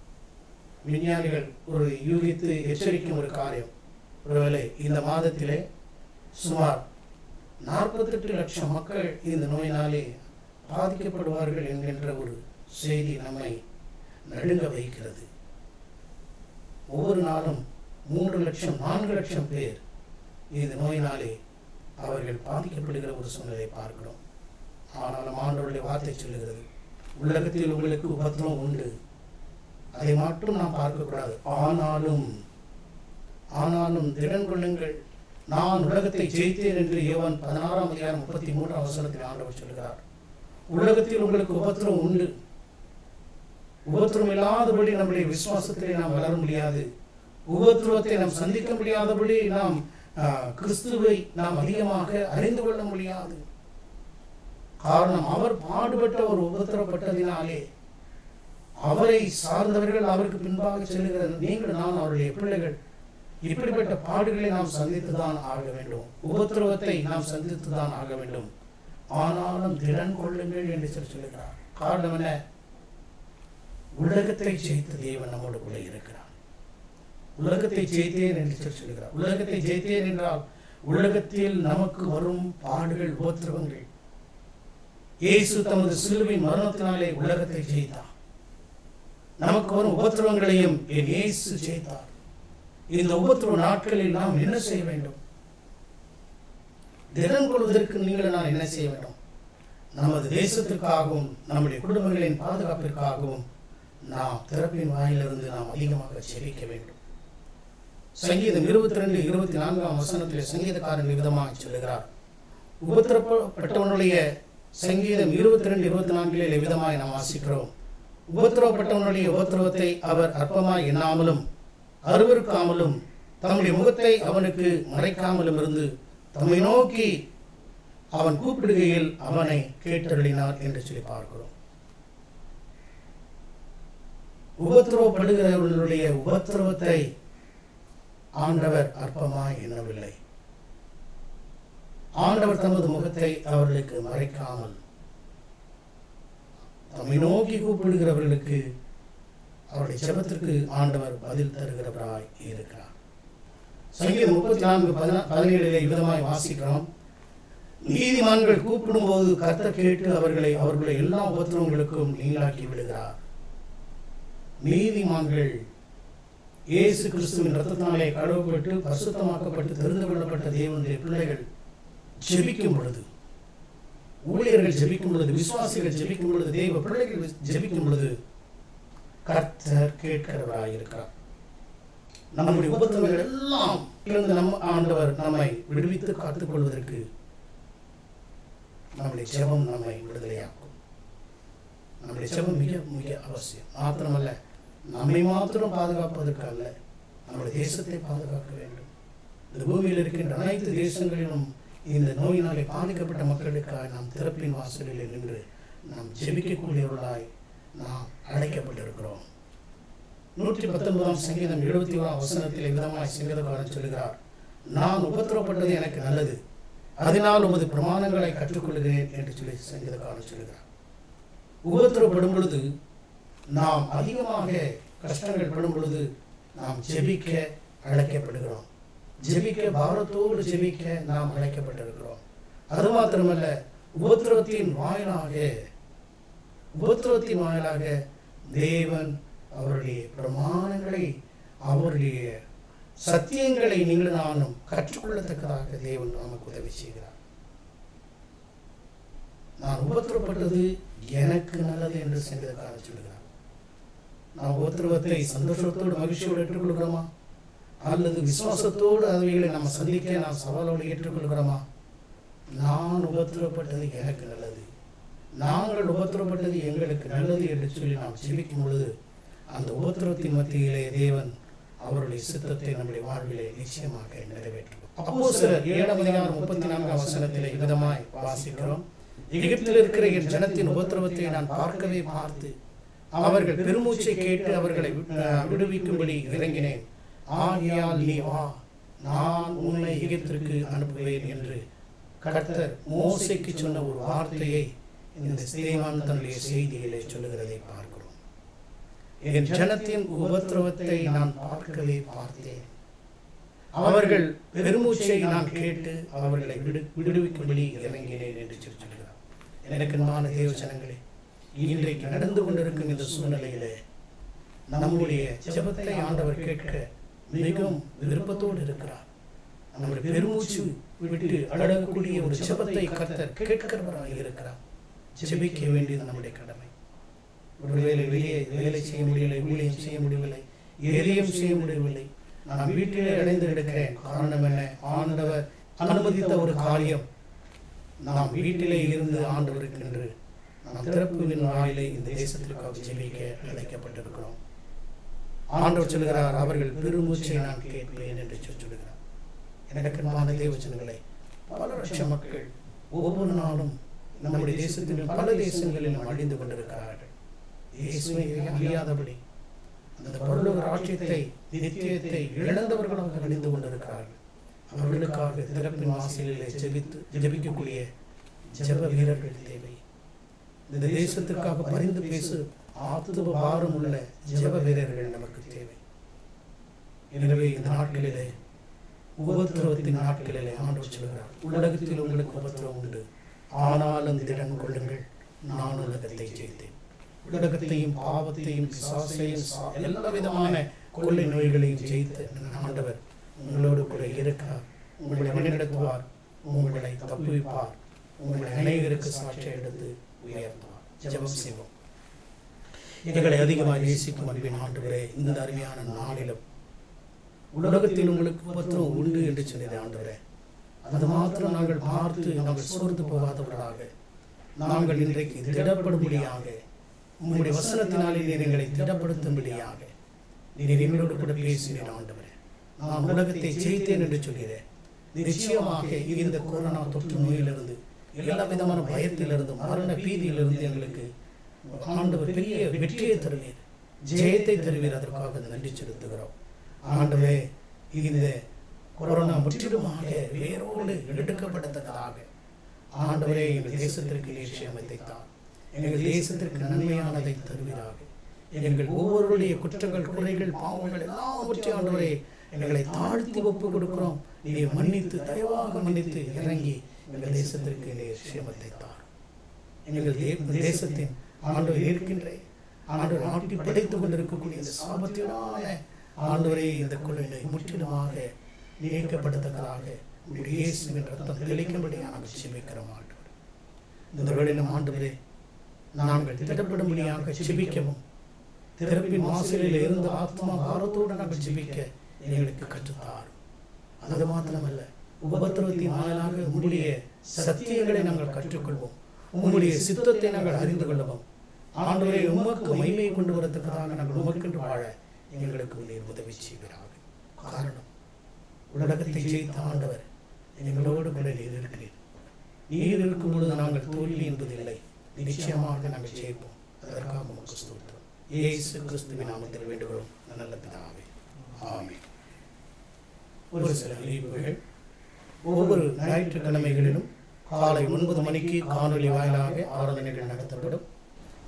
விஞ்ஞானிகள் ஒரு யூகித்து எச்சரிக்கும் ஒரு காரியம், ஒருவேளை இந்த மாதத்திலே சுமார் 48 லட்சம் மக்கள் இந்த நோயினாலே பாதிக்கப்படுவார்கள் என்கின்ற ஒரு செய்தி நம்மை நடுங்க வைக்கிறது. ஒவ்வொரு நாளும் 3 லட்சம் 4 லட்சம் பேர் இந்த நோயினாலே அவர்கள் பாதிக்கப்படுகிற ஒரு சூழ்நிலை பார்க்கிறோம். ஆனாலும் ஆண்டவருடைய வார்த்தை சொல்லுகிறது, உலகத்தில் உங்களுக்கு உபத்திரம் உண்டு, அதை மட்டும் நாம் பார்க்கக்கூடாது. ஆனாலும் திடன் கொள்ளுங்கள், நான் உலகத்தை ஜெயித்தேன் என்று யோவான் 16:33 ஆண்டவர் சொல்கிறார். உலகத்தில் உங்களுக்கு உபத்திரம் உண்டு. உபத்திரம் இல்லாதபடி நம்முடைய விசுவாசத்திலே நாம் வளர முடியாது. உபத்திரவத்தை நாம் சந்திக்க முடியாதபடி நாம் கிறிஸ்துவை நாம் அதிகமாக அறிந்து கொள்ள முடியாது. காரணம், அவர் பாடுபட்ட ஒரு உபத்திரப்பட்டதினாலே அவரை சார்ந்தவர்கள் அவருக்கு பின்பாக செல்லுகிற நீங்கள் நான் அவருடைய பிள்ளைகள் இப்படிப்பட்ட பாடுகளை நாம் சந்தித்துதான் ஆக வேண்டும். உபத்திரவத்தை நாம் சந்தித்துதான் ஆக வேண்டும். ஆனாலும் திடன் கொள்ளுங்கள் என்று சொல்லுகிறார். காரணம் என்ன? உலகத்தை ஜெயித்த தேவன் நம்மோடு கூட இருக்கிறார். உலகத்தை ஜெயித்தேன் என்று சொல்லுகிறார். உலகத்தை ஜெயித்தேன் என்றால் உலகத்தில் நமக்கு வரும் பாடுகள், உபத்திரவங்கள், இயேசு தமது சிலுவையின் மரணத்தினாலே உலகத்தை ஜெயித்தார். நமக்கு வரும் உபத்திரவங்களையும் என் இயேசு ஜெயித்தார். இந்த உபத்திரவ நாட்களில் நாம் என்ன செய்ய வேண்டும்? திடன் கொள்வதற்கு நீங்கள் நான் என்ன செய்ய வேண்டும்? நமது தேசத்திற்காகவும் நம்முடைய குடும்பங்களின் பாதுகாப்பிற்காகவும் நாம் திறப்பின் வாயிலிருந்து நாம் அதிகமாக செபிக்க வேண்டும். சங்கீதம் 22:24 சங்கீதக்காரன் விதமாக சொல்லுகிறார். உபத்திரப்பட்டவனுடைய சங்கீதம் 22:24 விதமாய் நாம் வாசிக்கிறோம். உபத்திரவப்பட்டவனுடைய உபத்திரவத்தை அவர் அற்பமாய் எண்ணாமலும் அருவருக்காமலும் தம்முடைய முகத்தை அவனுக்கு மறைக்காமலும் இருந்து தம்மை நோக்கி அவன் கூப்பிடுகையில் அவனை கேட்டருளினார் என்று சொல்லி பார்க்கிறோம். உபத்திரவப்படுகிறவர்களுடைய உபத்திரவத்தை ஆண்டவர் அற்பமாய் எண்ணவில்லை. ஆண்டவர் தமது முகத்தை அவர்களுக்கு மறைக்காமல் தம்மை நோக்கி கூப்பிடுகிறவர்களுக்கு அவருடைய ஜெபத்திற்கு ஆண்டவர் பதில் தருகிறவராய் இருக்கிறார். சங்கீதம் 34:17 விதமாய் வாசிக்கிறோம். நீதிமான்கள் கூப்பிடும் போது கர்த்தர் கேட்டு அவர்களுடைய எல்லா உபத்திரவங்களுக்கும் நீங்களாக்கி விடுகிறார். நீதிமான்கள் இயேசு கிறிஸ்துவின் இரத்தத்தினாலே கழுவப்பட்டு பரிசுத்தமாக்கப்பட்டு தெரிந்து கொள்ளப்பட்ட தேவனுடைய பிள்ளைகள் ஜெபிக்கும் பொழுது ஊழியர்கள் ஜெபிக்கும் பொழுது, விசுவாசிகள் ஜெபிக்கும் பொழுது, தெய்வ பிள்ளைகள் ஜெபிக்கும் பொழுது கர்த்தர் கேட்கிறவராயிருக்கிறார். நம்முடைய உபத்திரவங்கள் எல்லாம் இருந்து ஆண்டவர் நம்மை விடுவித்து காத்துக் கொள்வதற்கு நம்முடைய ஜெபம் நம்மை விடுதலையாக்கும். நம்முடைய ஜெபம் மிக மிக அவசியம். மாத்திரமல்ல, நம்மை மாத்திரம் பாதுகாப்பதற்கு அல்ல, நம்முடைய தேசத்தை பாதுகாக்க வேண்டும். இந்த பூமியில் இருக்கின்ற அனைத்து தேசங்களிலும் இந்த நோயினாலே பாதிக்கப்பட்ட மக்களுக்காக நாம் திறப்பின் வாசலில் நின்று நாம் ஜெபிக்கக்கூடியவர்களாய் நாம் அழைக்கப்பட்டிருக்கிறோம். 119 சங்கீதம் 71 வசனத்தில் விதமாய் சங்கீதக்காரன் சொல்கிறார், நான் உபத்திரவப்பட்டது எனக்கு நல்லது, அதனால் உமது பிரமாணங்களை கற்றுக்கொள்கிறேன் என்று சொல்லி சங்கீதக்காரன் சொல்கிறார். உபத்திரவப்படும் பொழுது, நாம் அதிகமாக கஷ்டங்கள் படும் பொழுது நாம் ஜெபிக்க அழைக்கப்படுகிறோம். ஜெபிக்க, பாரத்தோடு ஜெபிக்க நாம் அழைக்கப்பட்டிருக்கிறோம். அது மாத்திரமல்ல, உபத்திரவத்தின் வாயிலாக தேவன் அவருடைய பிரமாணங்களை, அவருடைய சத்தியங்களை நீங்கள் நானும் கற்றுக்கொள்ளத்தக்கதாக தேவன் நமக்கு உதவி செய்கிறார். நான் உபத்திரப்பட்டது எனக்கு நல்லது என்று சங்கீதக்காரன் சொல்கிறார். நாம் உபத்திரவத்தை சந்தோஷத்தோடு மகிழ்ச்சியோடு ஏற்றுக்கொள்கிறோமா, அல்லது விசுவாசத்தோடு அவைகளை நம்ம சந்திக்க நாம் சவாலோடு ஏற்றுக்கொள்கிறோமா? நான் உபத்திரப்பட்டது எனக்கு நல்லது, நாங்கள் உபத்திரப்பட்டது எங்களுக்கு நல்லது என்று சொல்லி நாம் ஜெபிக்கும் பொழுது அந்த உபத்திரவத்தின் மத்தியிலே தேவன் அவருடைய சித்தத்தை நம்முடைய வாழ்விலே நிச்சயமாக நிறைவேற்றும். அப்போஸ்தலர் 7:34 வசனத்திலே விதமாய் வாசிக்கிறோம், எகிப்தில் இருக்கிற என் ஜனத்தின் உபத்திரவத்தை நான் பார்த்து அவர்கள் பெருமூச்சை கேட்டு அவர்களை விடுவிக்கும்படி இறங்கினேன். ஆகையால் நீ வா, நான் உன்னை எகிப்திற்கு அனுப்புவேன் என்று கர்த்தர் மோசேக்கு சொன்ன ஒரு வார்த்தையை இந்த ஸ்தேவான் தன்னுடைய செய்தியிலே சொல்லுகிறதை பார்க்கிறோம். என் ஜனத்தின் உபத்திரவத்தை நான் பார்த்தேன், அவர்கள் பெருமூச்சை நான் கேட்டு அவர்களை விடுவிக்கும்படி இறங்கினேன் என்று சொல்கிறார். எனக்கு அன்பான தேவ ஜனங்களே, இன்றைக்கு நடந்து கொண்டிருக்கும் இந்த சூழ்நிலையிலே நம்முடைய ஜெபத்தை ஆண்டவர் கேட்க மிகவும் விருப்பத்தோடு இருக்கிறார். நம்முடைய பெருமூச்சு விட்டு அடங்கக்கூடிய ஒரு ஜெபத்தை கர்த்தர் கேட்கிறவராக இருக்கிறார். ஜெபிக்க வேண்டியது நம்முடைய கடமை. ஒருவேளை வெளியே வேலை செய்ய முடியவில்லை, ஊழியம் செய்ய முடியவில்லை, எதையும் செய்ய முடியவில்லை, நான் வீட்டிலே அடைந்து கிடக்கிறேன். காரணம் என்ன? ஆண்டவர் அனுமதித்த ஒரு காரியம். நாம் வீட்டிலே இருந்து ஆண்டவருக்கு என்று நாம் திறப்புவின் வாயிலை இந்த தேசத்திற்காக ஜெபிக்க அழைக்கப்பட்டிருக்கிறோம். ஆண்டவர் சொல்கிறார், அவர்கள் பெருமூச்சை நான் கேட்பேன் என்று சொல்கிறார். எனக்கு அன்பான தேவஜனங்களே, பல லட்சம் மக்கள் ஒவ்வொரு நாளும் நம்முடைய தேசத்திலும் பல தேசங்களிலும் அழிந்து கொண்டிருக்கிறார்கள். இயேசுவை அறியாதபடி அந்த பரலோக ராஜ்யத்தை, நித்தியத்தை இழந்தவர்களாக அழிந்து கொண்டிருக்கிறார்கள். அவர்களுக்காக திறப்பின் வாசலிலே ஜெபிக்கக்கூடிய ஜெப வீரர்கள் தேவை. இந்த தேசத்திற்காக பரிந்து பேசு ஆத்துவ பாரம் உள்ள ஜெப வீரர்கள் நமக்கு தேவை. எனவே இந்த நாட்களிலே, உபத்திரவத்தின் நாட்களிலே ஆண்டவர் சொல்கிறார், உலகத்தில் உங்களுக்கு உபத்திரவம் உண்டு, ஆனாலும் திடன் கொள்ளுங்கள், நான் உலகத்தை ஜெயித்தேன். உலகத்தையும் பாவத்தையும் பிசாசையும் எல்லா விதமான கொள்ளை நோய்களையும் ஜெயித்த ஆண்டவர் உங்களோடு கூட இருக்கிறார். உங்களை வழிநடத்துவார், உங்களை தப்புவிப்பார், உங்களை அனைவருக்கு சாட்சியை எடுத்து உயர்த்துவார். ஜெபம் செய்வோம். எங்களை அதிகமாக நேசிக்கும் அன்பின் ஆண்டவரே, இந்த அருமையான நாளிலும் உலகத்தில் உங்களுக்கு உபத்திரவம் உண்டு என்று சொன்னது ஆண்டவரே, அது மாத்திரம் நாங்கள் பார்த்து நாங்கள் சோர்ந்து போகாதவர்களாக, நாங்கள் இன்றைக்கு திடப்படும்படியாக, உங்களுடைய வசனத்தினாலே நீர் எங்களை திடப்படுத்தும்படியாக நீர் எங்களோடு கூட பேசினீர் ஆண்டவரே. நான் உலகத்தை ஜெயித்தேன் என்று சொல்கிறேன். நிச்சயமாக இந்த கொரோனா தொற்று நோயிலிருந்து, எல்லா விதமான பயத்திலிருந்து, மரண பீதியிலிருந்து எங்களுக்கு ஆண்டவர் பெரிய வெற்றியை தருவீர், ஜெயத்தை தருவீர். அதற்காக நன்றி செலுத்துகிறோம் ஆண்டவரே. இந்த கொரோனா முற்றிலுமாக வேரோடு எடுக்கப்பட்டதாக ஆண்டவரே எங்கள் தேசத்திற்கு நிச்சயமத்தை தான், எங்கள் தேசத்திற்கு நன்மையானதை தருவீராக. எங்கள் ஒவ்வொருடைய குற்றங்கள், குறைகள், பாவங்கள் எல்லாவற்றையும் ஆண்டவரே எங்களை தாழ்த்தி ஒப்பு கொடுக்கிறோம். நீர் மன்னித்து, தயவாக மன்னித்து இறங்கி எங்கள் தேசத்திற்கு நிச்சயமத்தை தார். எங்கள் தேசத்தின் ஆண்டவர் இருக்கின்ற ஆண்டவர் ஆட்டி படைத்துக் கொண்டிருக்கக்கூடிய இந்த சாபத்தினால ஆண்டவரே இந்த கொள்ளையை முற்றிலுமாக நீக்கப்பட்டதற்காக இயேசுவின் ரத்தம் தெளிக்கும்படியாக நாங்கள் ஜெபிக்கிறோம் ஆண்டவர். இந்த வேளையிலும் ஆண்டவரே, நாங்கள் திடப்படும்படியாக ஜெபிக்கவும், திறப்பின் வாசலில் இருந்து ஆத்மா பாரத்தோடு நாங்கள் ஜெபிக்க எங்களுக்கு கற்றுத்தாரும். அது மாத்திரமல்ல, உபத்திரவத்தின் வாயிலாக உம்முடைய சத்தியங்களை நாங்கள் கற்றுக்கொள்வோம், உம்முடைய சித்தத்தை நாங்கள் அறிந்து கொள்ளவும். ஆண்டவரே, உமக்கு மகிமை கொண்டு வரத்தக்கதாக நாங்கள் உமக்கென்று வாழ எங்களுக்கு நீர் உதவி செய்கிறார்கள். காரணம், உலகத்தை ஜெயித்த ஆண்டவர் எங்களோடு கூட நீர் இருக்கிறீர். நீர் இருக்கும் பொழுது நாங்கள் தோல்வி என்பதில்லை, நிச்சயமாக நாங்கள் ஜெயிப்போம். அதற்காக உமக்கு ஸ்தோத்திரம். இயேசு கிறிஸ்துவின் நாமத்தில் வேண்டுகிறோம் நல்ல பிதாவே, ஆமென். ஒரு சில அறிவிப்புகள். ஒவ்வொரு ஞாயிற்றுக்கிழமைகளிலும் காலை 9 மணிக்கு காணொலி வாயிலாக ஆராதனைகள் நடத்தப்படும்.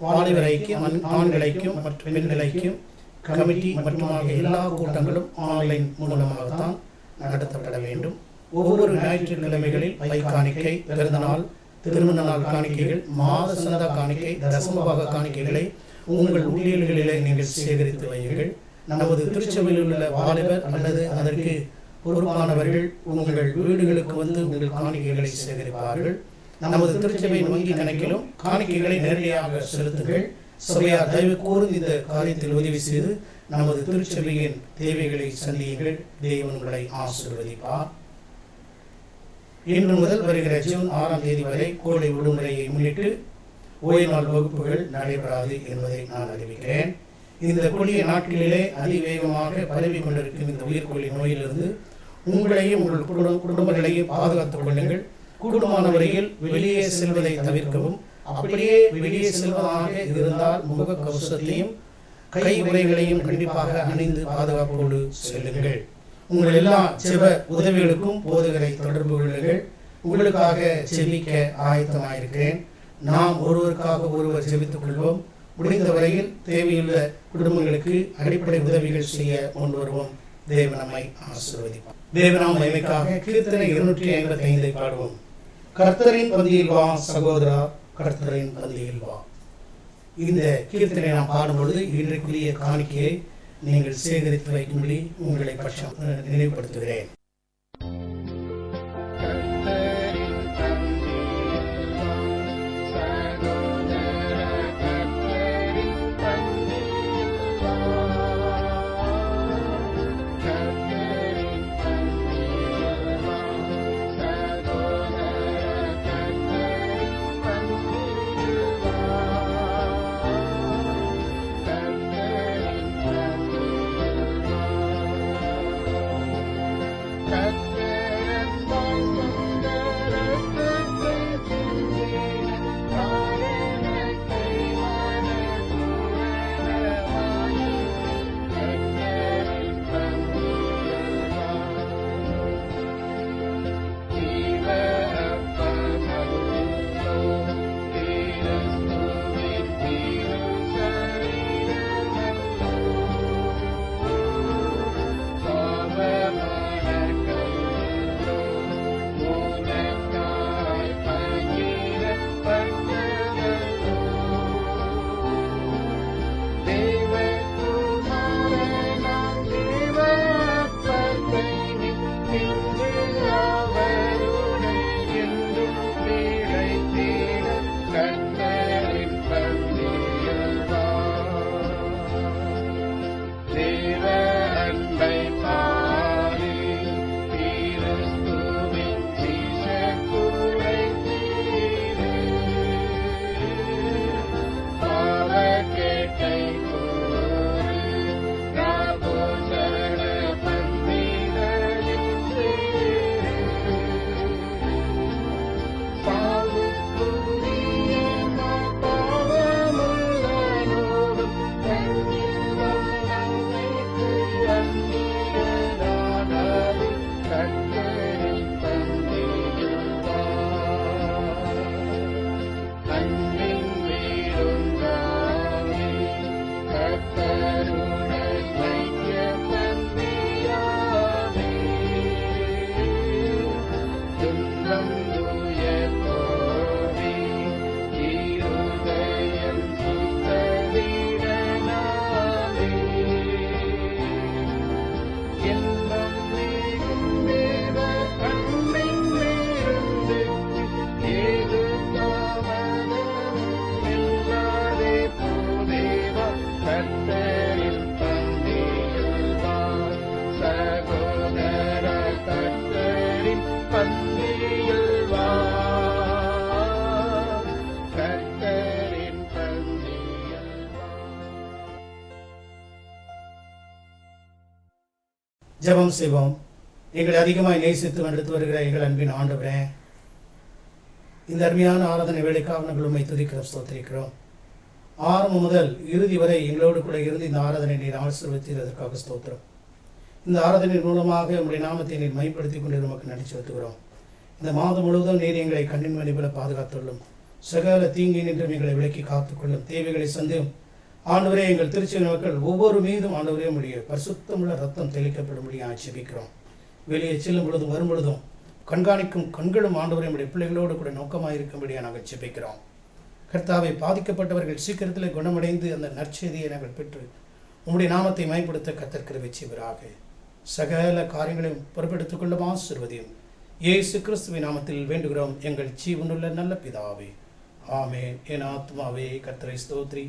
வாலிபர் ஐக்கியம், ஆண்கள் ஐக்கியம் மற்றும் பெண்கள் ஐக்கியம் கமிட்டி மற்றும் எல்லா கூட்டங்களும் ஆன்லைன் மூலமாகத்தான் நடத்தப்பட வேண்டும். ஒவ்வொரு ஞாயிற்றுக்கிழமைகளில் பைக்காணிக்கை, பிறந்தநாள், திருமண நாள் காணிக்கைகள், மாத சந்தா காணிக்கை, தசமபாக காணிக்கைகளை உங்கள் ஊழியர்களிலே நீங்கள் சேகரித்து வையுங்கள். நமது திருச்சபையில் உள்ள வாலிபர் அல்லது அதற்கு பொறுப்பானவர்கள் உங்கள் வீடுகளுக்கு வந்து உங்கள் காணிக்கைகளை சேகரிப்பார்கள். நமது திருச்சபையின் வங்கி கணக்கிலும் காணிக்கைகளை நேரடியாக செலுத்துங்கள். சபையார் தயவு கூர்ந்து இந்த காரியத்தில் உதவி செய்து நமது திருச்சபையின் தேவைகளை சந்தியுங்கள். தேவன் உங்களை ஆசீர்வதிப்பார். இன்று முதல் வருகிற ஜூன் 6ஆம் தேதி வரை கோடை விடுமுறையை முன்னிட்டு ஓய்வு நாள் வகுப்புகள் நடைபெறாது என்பதை நான் அறிவிக்கிறேன். இந்த கொடிய நாட்களிலே அதிவேகமாக பரவி கொண்டிருக்கும் இந்த உயிர்கொல்லி நோயிலிருந்து உங்களையும் உங்கள் குடும்பங்களையும் பாதுகாத்துக் கொள்ளுங்கள். கூடுமான வரையில் வெளியே செல்வதை தவிர்க்கவும், அப்படியே வெளியே செல்வதாக இருந்தால் முக கவசத்தையும் கை உறைகளையும் கண்டிப்பாக அணிந்து பாதுகாப்போடு செல்லுங்கள். உங்கள் எல்லா செப உதவிகளுக்கும் போதகரை தொடர்பு கொள்ளுங்கள். உங்களுக்காக செபிக்க ஆயத்தமாயிருக்கிறேன். நாம் ஒருவருக்காக ஒருவர் ஜெபித்துக் கொள்வோம். முடிந்த வரையில் தேவையுள்ள குடும்பங்களுக்கு அடிப்படை உதவிகள் செய்ய முன் வருவோம். தேவன் நம்மை ஆசீர்வதிப்பார். தேவனாம் மகிமைக்காக கீர்த்தனை 255 பாடுவோம். கர்த்தரின் பந்தியில் வா சகோதரா, கர்த்தரின் பந்தியில் வா. இந்த கீர்த்தனை நாம் பாடும் பொழுது இன்றைக்குரிய காணிக்கையை நீங்கள் சேகரித்து வைக்கும்படி உங்களை பட்சம் நினைவுபடுத்துகிறேன். கர்த்தரின் பந்தியில் வா. சகோதர கர்த்தரின் பந்தியில் வா. கர்த்தரின் பந்தியில் வா. ஜெபம் செய்வோம். எங்களை அதிகமாக நேசித்து எடுத்து வருகிற எங்கள் அன்பின் ஆண்டவரே, இந்த அருமையான ஆராதனை வேலைக்காக நாங்கள் உம்மை துதிக்கிறோம், ஸ்தோத்திரிக்கிறோம். ஆரம்பம் முதல் இறுதி வரை எங்களோடு கூட இருந்து இந்த ஆராதனை நீர் ஆசீர்வதித்ததற்காக ஸ்தோத்திரம். இந்த ஆராதனை மூலமாக உங்களுடைய நாமத்தை நீர் மைப்படுத்தி கொண்டு நமக்கு நன்றி செலுத்துகிறோம். இந்த மாதம் முழுவதும் நீர் எங்களை கண்ணின் மணி போல பாதுகாத்துள்ளும். சகல தீங்கி நின்றும் எங்களை விலக்கி காத்துக்கொள்ளும். தேவைகளை சந்தியும் ஆண்டவரே, எங்கள் திருச்சி மக்கள் ஒவ்வொரு மீதும் ஆண்டவரே உடைய பரிசுத்தமுள்ள ரத்தம் தெளிக்கப்படும்படியாக ஜெபிக்கிறோம். வெளியே செல்லும் பொழுதும் வரும் பொழுதும் கண்காணிக்கும் கண்களும் ஆண்டவரை நம்முடைய பிள்ளைகளோடு கூட நோக்கமாக இருக்கும்படியாக நாங்கள் ஜெபிக்கிறோம். கர்த்தாவை பாதிக்கப்பட்டவர்கள் சீக்கிரத்தில் குணமடைந்து அந்த நற்செய்தியை நாங்கள் பெற்று உம்முடைய நாமத்தை மேம்படுத்த கர்த்தர் கிருபை செய்வீராக. சகல காரியங்களையும் பொறுப்பெடுத்துக் கொள்ளும் ஆசீர்வதியும் இயேசு கிறிஸ்துவின் நாமத்தில் வேண்டுகிறோம் எங்கள் ஜீவனுள்ள நல்ல பிதாவே, ஆமென். என் ஆத்மாவே கர்த்தரை ஸ்தோத்ரி,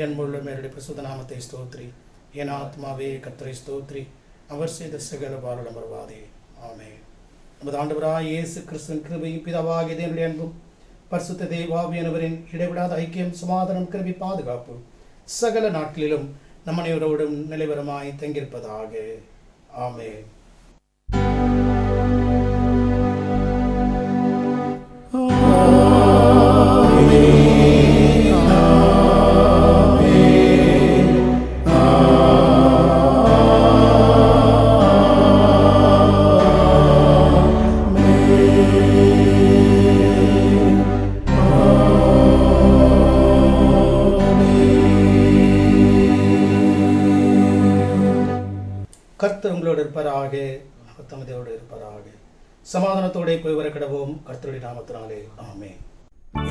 என் முழு மேலுடைய பிரசுத்த நாமத்தை ஸ்தோத்ரி. என் ஆத்மாவே கர்த்தரை ஸ்தோத்ரி, அவர் செய்த சகல பாரடம் வருவாதே, ஆமென். நமது ஆண்டவராய் இயேசு கிறிஸ்துவின் கிருபையும் பிதாவாகிய தேவனுடைய அன்பும் பரிசுத்த தேவாவியானவரின் இடைவிடாத ஐக்கியம், சமாதானம், கிருபை, பாதுகாப்பு சகல நாட்களிலும் நம் அனைவரோடும் நிலைவரமாய் தங்கியிருப்பதாக, ஆமென். கர்த்தர் உங்களோடு இருப்பாராக, அவர் தமதோடு இருப்பாராக. சமாதானத்தோടെ போய் வர கடவோம் கர்த்தருடைய நாமத்தினாலே, ஆமென்.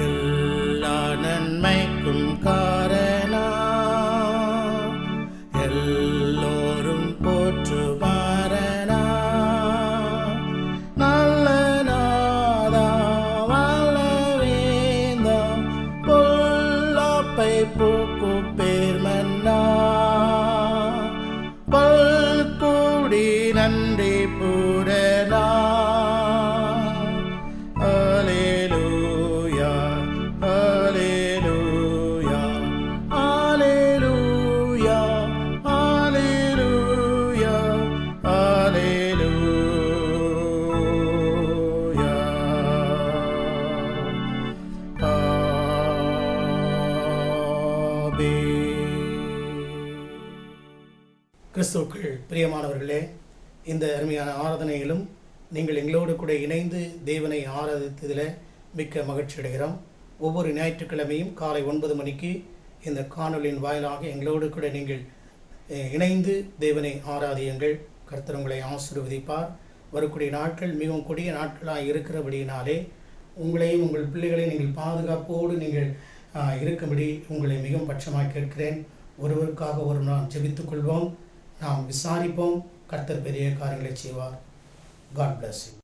எல்லா நன்மைக்கும் காரணம் எல்லோரும் போற்றுவாரனா. நல்ல நாதா வல்லவேந்தம் பொல்லாப்பை போக்கு பேர் மன்னா. பல்கூடி நன்றி பூரணா. அல்லேலூயா, அல்லேலூயா, அல்லேலூயா, அல்லேலூயா, அல்லேலூயா. கிறிஸ்துவுக்குள் பிரியமானவர்களே, இந்த அருமையான ஆராதனையிலும் நீங்கள் எங்களோடு கூட இணைந்து தேவனை ஆராதித்ததில் மிக்க மகிழ்ச்சி அடைகிறோம். ஒவ்வொரு ஞாயிற்றுக்கிழமையும் காலை 9 மணிக்கு இந்த காணொலியின் வாயிலாக எங்களோடு கூட நீங்கள் இணைந்து தேவனை ஆராதியுங்கள். கர்த்தர் உங்களை ஆசீர்வதிப்பார். வரக்கூடிய நாட்கள் மிகவும் கொடிய நாட்களாக இருக்கிறபடியினாலே உங்களையும் உங்கள் பிள்ளைகளையும் நீங்கள் பாதுகாப்போடு நீங்கள் இருக்கும்படி உங்களை மிகவும் பட்சமாக கேட்கிறேன். ஒருவருக்காக ஒரு நாம் ஜெபித்துக் கொள்வோம், நாம் விசாரிப்போம். கர்த்தர் பெரிய காரியங்களை செய்வார். God bless you.